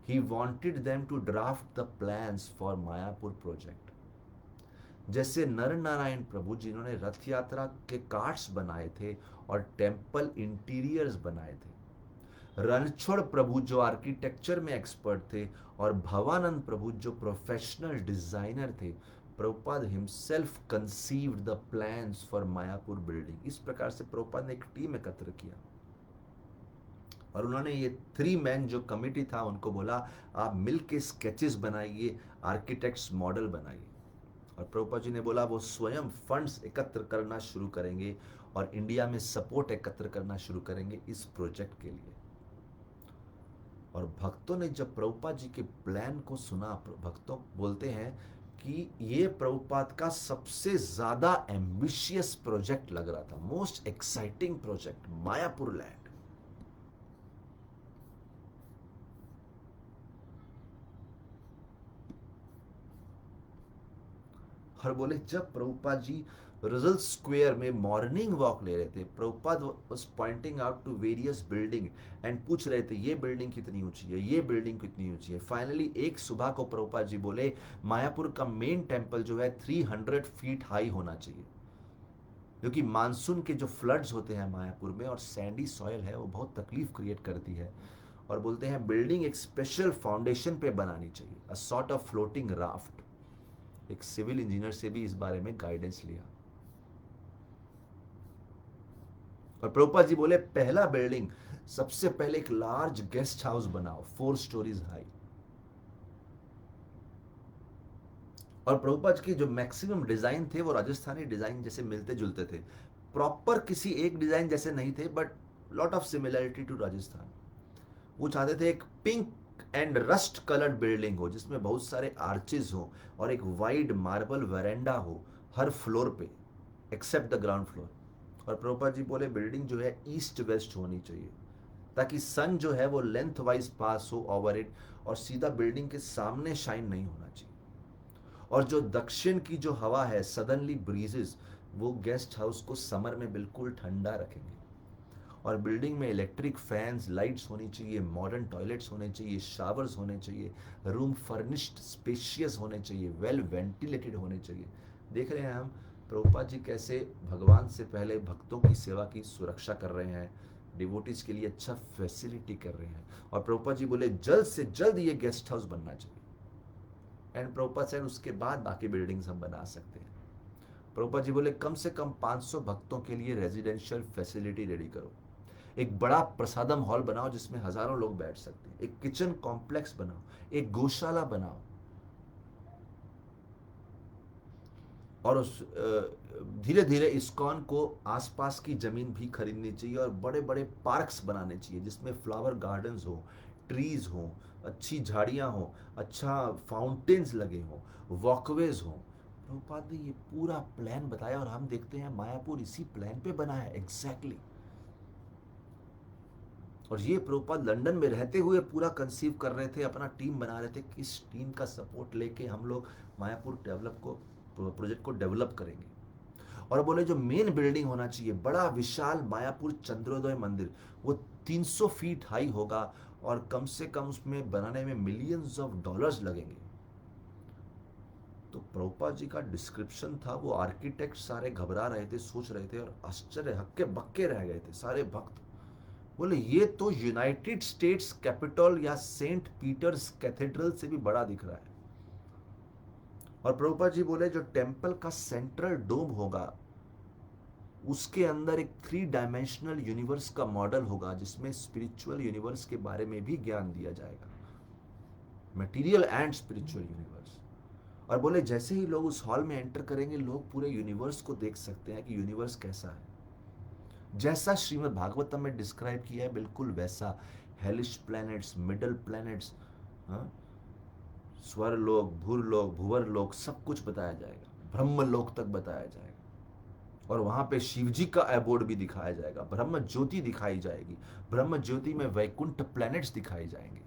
He wanted them to draft the plans for Mayapur project. जैसे नर नारायण प्रभु जिन्होंने रथ यात्रा के कार्ड्स बनाए थे और टेम्पल इंटीरियर्स बनाए थे, रणछोड़ प्रभु जो आर्किटेक्चर में एक्सपर्ट थे, और भवानंद प्रभु जो प्रोफेशनल डिजाइनर थे, Prabhupada himself conceived the plans for Mayapur building. इस प्रकार से प्रभुपाद ने एक टीम एकत्र किया और उन्होंने ये 3 मैन जो कमिटी था उनको बोला आप मिल के स्केचेस बनाइए, आर्किटेक्ट्स मॉडल बनाइए। और प्रभुपाद जी ने बोला वो स्वयं फंड्स एकत्र करना शुरू करेंगे और इंडिया में सपोर्ट एकत्र करना शुरू करेंगे इस प्रोजेक्ट के लिए। और भक्तों ने जब प्रभुपाद जी के प्लान को सुना, भक्तों बोलते हैं कि ये प्रभुपाद का सबसे ज्यादा एम्बिशियस प्रोजेक्ट लग रहा था, most exciting project, Mayapur land. और बोले जब प्रभुपाद जी रिजल्ट स्क्वायर में मॉर्निंग वॉक ले रहे थे, Prabhupada was pointing out to various building and पूछ रहे थे ये बिल्डिंग कितनी ऊंची है, ये बिल्डिंग कितनी ऊंची है। फाइनली एक सुबह को प्रभुपाद जी बोले मायापुर का मेन टेम्पल जो है 300 फीट हाई होना चाहिए, क्योंकि मानसून के जो फ्लड्स होते हैं मायापुर में और सैंडी सॉइल है वो बहुत तकलीफ क्रिएट करती है। और बोलते हैं बिल्डिंग एक स्पेशल फाउंडेशन पे बनानी चाहिए, a sort of floating raft. एक सिविल इंजीनियर से भी इस बारे में गाइडेंस लिया। और प्रभुपाद जी बोले पहला बिल्डिंग सबसे पहले एक लार्ज गेस्ट हाउस बनाओ 4 स्टोरीज हाई। और प्रभुपाद की जो मैक्सिमम डिजाइन थे वो राजस्थानी डिजाइन जैसे मिलते जुलते थे, प्रॉपर किसी एक डिजाइन जैसे नहीं थे, but lot of similarity to Rajasthan. वो चाहते थे एक pink and rust coloured building हो जिसमें बहुत सारे आर्चेस हो और एक वाइड मार्बल वेरेंडा हो हर फ्लोर पे एक्सेप्ट द ग्राउंड फ्लोर। और प्रभुपाद जी बोले बिल्डिंग जो है ईस्ट वेस्ट होनी चाहिए ताकि सन जो है वो लेंथ वाइज पास हो ओवर इट और सीधा बिल्डिंग के सामने शाइन नहीं होना चाहिए। और जो दक्षिण की जो हवा है सडनली ब्रीजेस वो गेस्ट हाउस को समर में बिल्कुल ठंडा रखेंगे। और बिल्डिंग में इलेक्ट्रिक फैंस, लाइट्स होनी चाहिए, मॉडर्न टॉयलेट्स होने चाहिए, शावर्स होने चाहिए, रूम फर्निश्ड स्पेशियस होने चाहिए, वेल वेंटिलेटेड होने चाहिए। देख रहे हैं हम प्रभुपाद जी कैसे भगवान से पहले भक्तों की सेवा की सुरक्षा कर रहे हैं, डिवोटीज के लिए अच्छा फैसिलिटी कर रहे हैं। और प्रभुपाद जी बोले जल्द से जल्द ये गेस्ट हाउस बनना चाहिए। एंड प्रभुपाद सेड उसके बाद बाकी बिल्डिंग्स हम बना सकते हैं। प्रभुपाद जी बोले कम से कम 500 भक्तों के लिए रेजिडेंशियल फैसिलिटी रेडी करो, एक बड़ा प्रसादम हॉल बनाओ जिसमें हजारों लोग बैठ सकते हैं, एक किचन कॉम्प्लेक्स बनाओ, एक गौशाला बनाओ, और उस धीरे धीरे इस्कॉन को आसपास की जमीन भी खरीदनी चाहिए और बड़े बड़े पार्क्स बनाने चाहिए जिसमें फ्लावर गार्डन्स हो, ट्रीज हो, अच्छी झाड़ियां हो, अच्छा फाउंटेन्स लगे हो, वॉकवेज हो, प्रभुपाद ने ये पूरा प्लान बताया और हम देखते हैं मायापुर इसी प्लान पे बना है एग्जैक्टली। और ये प्रभुपाद लंदन में रहते हुए पूरा कंसीव कर रहे थे, अपना टीम बना रहे थे, किस टीम का सपोर्ट लेके हम लोग मायापुर डेवलप को प्रोजेक्ट को डेवलप करेंगे। और बोले जो मेन बिल्डिंग होना चाहिए बड़ा विशाल मायापुर चंद्रोदय मंदिर, वो 300 फीट हाई होगा और कम से कम उसमें बनाने में मिलियंस ऑफ डॉलर्स लगेंगे। तो प्रभुपाद जी का डिस्क्रिप्शन था, वो आर्किटेक्ट सारे घबरा रहे थे, सोच रहे थे और आश्चर्य हक्के बक्के रह गए थे सारे भक्त। बोले ये तो यूनाइटेड स्टेट्स कैपिटल या सेंट पीटर्स कैथेड्रल से भी बड़ा दिख रहा है। और प्रभुपाद जी बोले जो टेम्पल का सेंट्रल डोम होगा उसके अंदर एक 3 डायमेंशनल यूनिवर्स का मॉडल होगा, जिसमें स्पिरिचुअल यूनिवर्स के बारे में भी ज्ञान दिया जाएगा, मटेरियल एंड स्पिरिचुअल यूनिवर्स। और बोले जैसे ही लोग उस हॉल में एंटर करेंगे लोग पूरे यूनिवर्स को देख सकते हैं कि यूनिवर्स कैसा है, जैसा श्रीमद् भागवतम में डिस्क्राइब किया है बिल्कुल वैसा। हेलिश प्लैनेट्स, मिडल प्लैनेट्स, स्वर लोक, भूर लोक, भुवर लोक, सब कुछ बताया जाएगा, ब्रह्म लोक तक बताया जाएगा। और वहां पे शिव जी का एबोर्ड भी दिखाया जाएगा, ब्रह्म ज्योति दिखाई जाएगी, ब्रह्म ज्योति में वैकुंठ प्लैनेट्स दिखाए जाएंगे।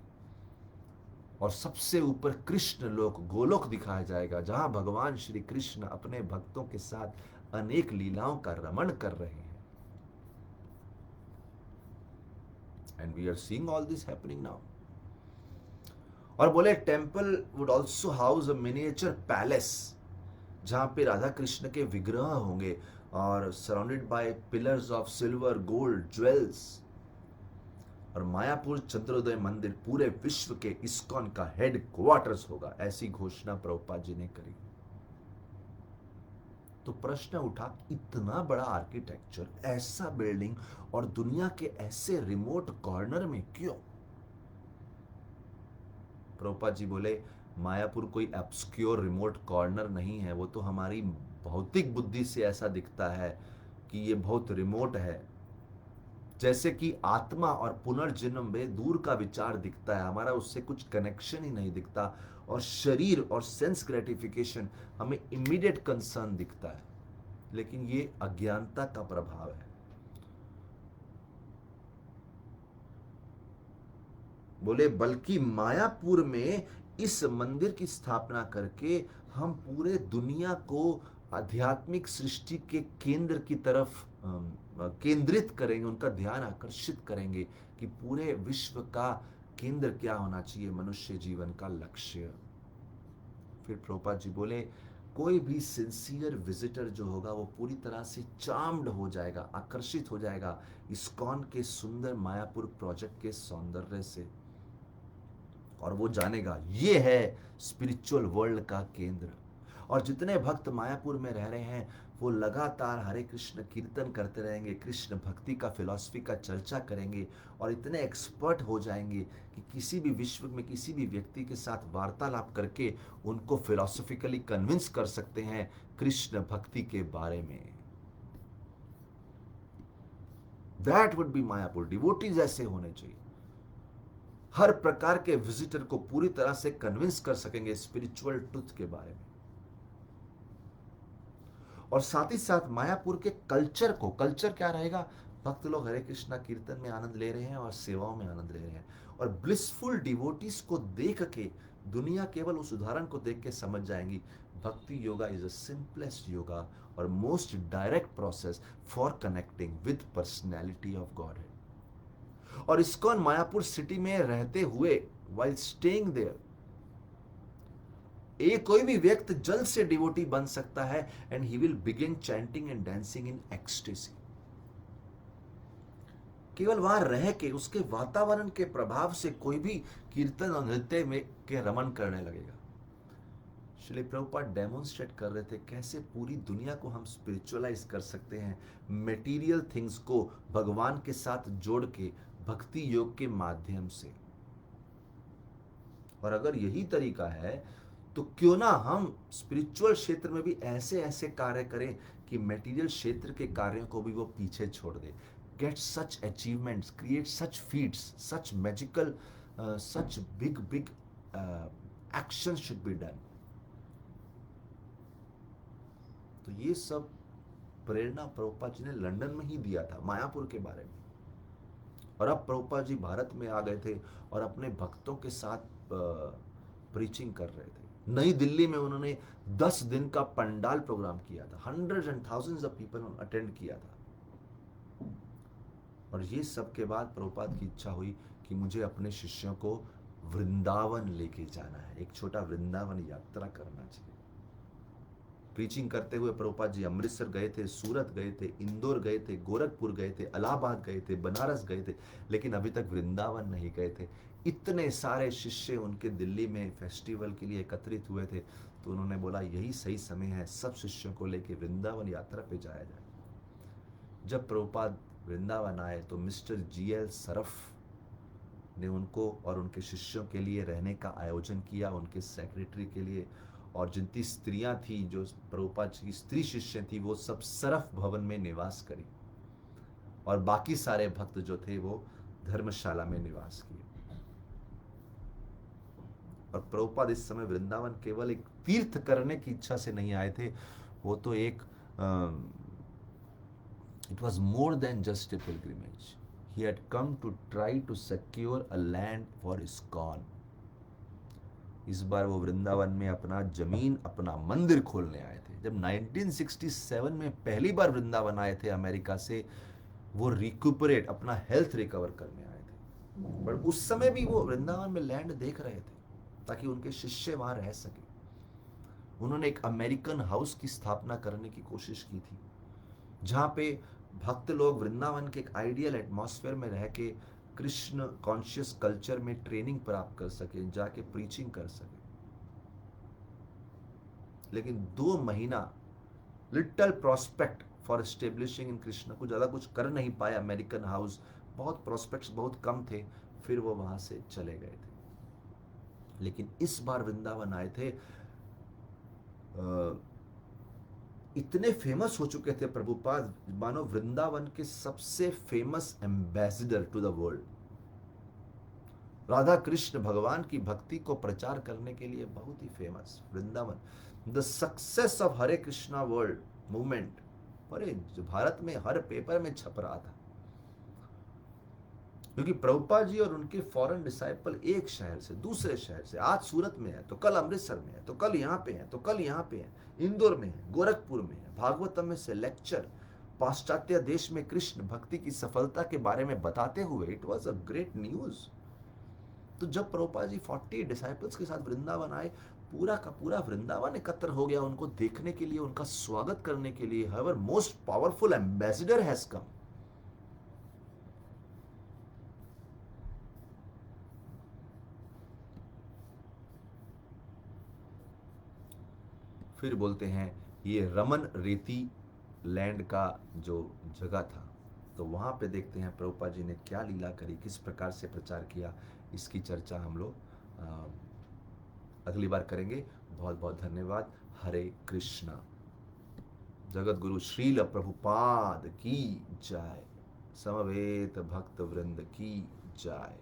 और सबसे ऊपर कृष्ण लोक, गोलोक दिखाया जाएगा, जहां भगवान श्री कृष्ण अपने भक्तों के साथ अनेक लीलाओं का रमण कर रहे हैं। And we are seeing all this happening now. और बोले temple would also house a miniature palace, जहां पे राधा कृष्ण के विग्रह होंगे और surrounded by pillars of silver, gold, jewels. और मायापुर चंद्रोदय मंदिर पूरे विश्व के इस्कॉन का हेड क्वार्टर्स होगा, ऐसी घोषणा प्रभुपाद जी ने करी। तो प्रश्न उठा, इतना बड़ा आर्किटेक्चर, ऐसा बिल्डिंग और दुनिया के ऐसे रिमोट कॉर्नर में क्यों? प्रभुपाद जी बोले मायापुर कोई ऑब्स्क्योर रिमोट कॉर्नर नहीं है, वो तो हमारी भौतिक बुद्धि से ऐसा दिखता है कि ये बहुत रिमोट है, जैसे कि आत्मा और पुनर्जन्म में दूर का विचार दिखता है, हमारा उससे कुछ कनेक्शन ही नहीं दिखता। और शरीर और सेंस ग्रेटिफिकेशन हमें इमीडिएट कंसर्न दिखता है, लेकिन ये अज्ञानता का प्रभाव है। बोले बल्कि मायापुर में इस मंदिर की स्थापना करके हम पूरे दुनिया को आध्यात्मिक सृष्टि के केंद्र की तरफ केंद्रित करेंगे, उनका ध्यान आकर्षित करेंगे कि पूरे विश्व का केंद्र क्या होना चाहिए, मनुष्य जीवन का लक्ष्य। फिर प्रभुपाद जी बोले कोई भी सिंसियर विजिटर जो होगा वो पूरी तरह से चार्म्ड हो जाएगा, आकर्षित हो जाएगा इस्कॉन के सुंदर मायापुर प्रोजेक्ट के सौंदर्य से, और वो जानेगा ये है स्पिरिचुअल वर्ल्ड का केंद्र। और जितने भक्त मायापुर में रह रहे हैं वो लगातार हरे कृष्ण कीर्तन करते रहेंगे, कृष्ण भक्ति का फिलॉसफी का चर्चा करेंगे और इतने एक्सपर्ट हो जाएंगे कि किसी भी विश्व में किसी भी व्यक्ति के साथ वार्तालाप करके उनको फिलॉसफिकली कन्विंस कर सकते हैं कृष्ण भक्ति के बारे में। That would be Mayapur. Devotees ऐसे होने चाहिए, हर प्रकार के विजिटर को पूरी तरह से कन्विंस कर सकेंगे स्पिरिचुअल ट्रुथ के बारे में। और साथ ही साथ मायापुर के कल्चर को, कल्चर क्या रहेगा, भक्त लोग हरे कृष्णा कीर्तन में आनंद ले रहे हैं और सेवाओं में आनंद ले रहे हैं, और ब्लिसफुल डिवोटीज को देख के दुनिया केवल उस उदाहरण को देख के समझ जाएंगी bhakti yoga is the simplest yoga और most direct process for connecting with personality of God. और इस्कॉन मायापुर सिटी में रहते हुए while staying there, एक कोई भी व्यक्ति जल्द से डिवोटी बन सकता है and he will begin chanting and dancing in ecstasy। केवल वहां रह के उसके वातावरण के प्रभाव से कोई भी कीर्तन और नृत्य में के रमन करने लगेगा। श्री प्रभुपाद डेमोन्स्ट्रेट कर रहे थे कैसे पूरी दुनिया को हम स्पिरिचुअलाइज कर सकते हैं, मेटीरियल थिंग्स को भगवान के साथ जोड़ के भक्ति योग के माध्यम से। और अगर यही तरीका है तो क्यों ना हम स्पिरिचुअल क्षेत्र में भी ऐसे ऐसे कार्य करें कि मटेरियल क्षेत्र के कार्यों को भी वो पीछे छोड़ दे। Get such achievements, create such feats, such magical, such big action should be done. तो ये सब प्रेरणा प्रभुपाद जी ने लंदन में ही दिया था, मायापुर के बारे में। और अब प्रभुपाद जी भारत में आ गए थे और अपने भक्तों के साथ प्रीचिंग कर रहे थे। नई दिल्ली में उन्होंने 10 दिन का पंडाल प्रोग्राम किया था, hundreds and thousands of people attend किया था। और ये सब के बाद प्रभुपाद की इच्छा हुई कि मुझे अपने शिष्यों को वृंदावन लेके जाना है, एक छोटा वृंदावन यात्रा करना चाहिए। प्रीचिंग करते हुए प्रभुपाद जी अमृतसर गए थे, सूरत गए थे, इंदौर गए थे, गोरखपुर गए थे, इलाहाबाद गए थे, बनारस गए थे, लेकिन अभी तक वृंदावन नहीं गए थे। इतने सारे शिष्य उनके दिल्ली में फेस्टिवल के लिए एकत्रित हुए थे, तो उन्होंने बोला यही सही समय है, सब शिष्यों को लेके वृंदावन यात्रा पे जाया जाए। जब प्रभुपाद वृंदावन आए तो मिस्टर GL सरफ ने उनको और उनके शिष्यों के लिए रहने का आयोजन किया, उनके सेक्रेटरी के लिए। और जितनी स्त्रियां थी, जो प्रभुपाद की स्त्री शिष्य थी, वो सब सरफ भवन में निवास करी, और बाकी सारे भक्त जो थे वो धर्मशाला में निवास किए। और प्रभुपाद इस समय वृंदावन केवल एक तीर्थ करने की इच्छा से नहीं आए थे, वो तो एक it was more than just a pilgrimage. He had come to try to secure a land for ISKCON. इस बार वो वृंदावन में अपना जमीन, अपना मंदिर खोलने आए थे। जब 1967 में पहली बार वृंदावन आए थे अमेरिका से, वो रिक्यूपरेट, अपना हेल्थ रिकवर करने आए थे। पर उस समय भी वो वृंदावन में लैंड देख रहे थे ताकि उनके शिष्य वहां रह सके। उन्होंने एक अमेरिकन हाउस की स्थापना करने की कोशिश की थी, जहां पे भक्त लोग वृंदावन के एक आइडियल एटमॉस्फेयर में रह के कृष्ण कॉन्शियस कल्चर में ट्रेनिंग प्राप्त कर सके, जाके प्रीचिंग कर सके। लेकिन 2 महीना लिटिल प्रोस्पेक्ट फॉर एस्टेब्लिशिंग इन कृष्ण, कुछ ज्यादा कुछ कर नहीं पाए अमेरिकन हाउस, बहुत प्रोस्पेक्ट्स बहुत कम थे, फिर वो वहां से चले गए थे। लेकिन इस बार वृंदावन आए थे, इतने फेमस हो चुके थे प्रभुपाद, मानो वृंदावन के सबसे famous ambassador to the world. Radha Krishna भगवान की भक्ति को प्रचार करने के लिए बहुत ही famous Vrindavan. The success of Hare Krishna world movement, अरे जो भारत में हर पेपर में छप रहा था, क्योंकि प्रभुपाद जी और उनके फॉरेन डिसाइपल एक शहर से दूसरे शहर से, आज सूरत में है तो कल अमृतसर में है, तो कल यहाँ पे है, तो कल यहाँ पे है, इंदौर में है, गोरखपुर में है, भागवतम में से लेक्चर, पाश्चात्य देश में कृष्ण भक्ति की सफलता के बारे में बताते हुए, it was a great news. तो जब प्रभुपाद जी 40 डिसाइपल्स के साथ वृंदावन आए, पूरा का पूरा वृंदावन एकत्र हो गया उनको देखने के लिए, उनका स्वागत करने के लिए। However most powerful ambassador has come. फिर बोलते हैं ये रमन रेती लैंड का जो जगह था, तो वहाँ पे देखते हैं प्रभुपाद जी ने क्या लीला करी, किस प्रकार से प्रचार किया। इसकी चर्चा हम लोग अगली बार करेंगे। बहुत बहुत धन्यवाद। हरे कृष्णा। जगत गुरु श्रील प्रभुपाद की जय। समवेत भक्त वृंद की जय।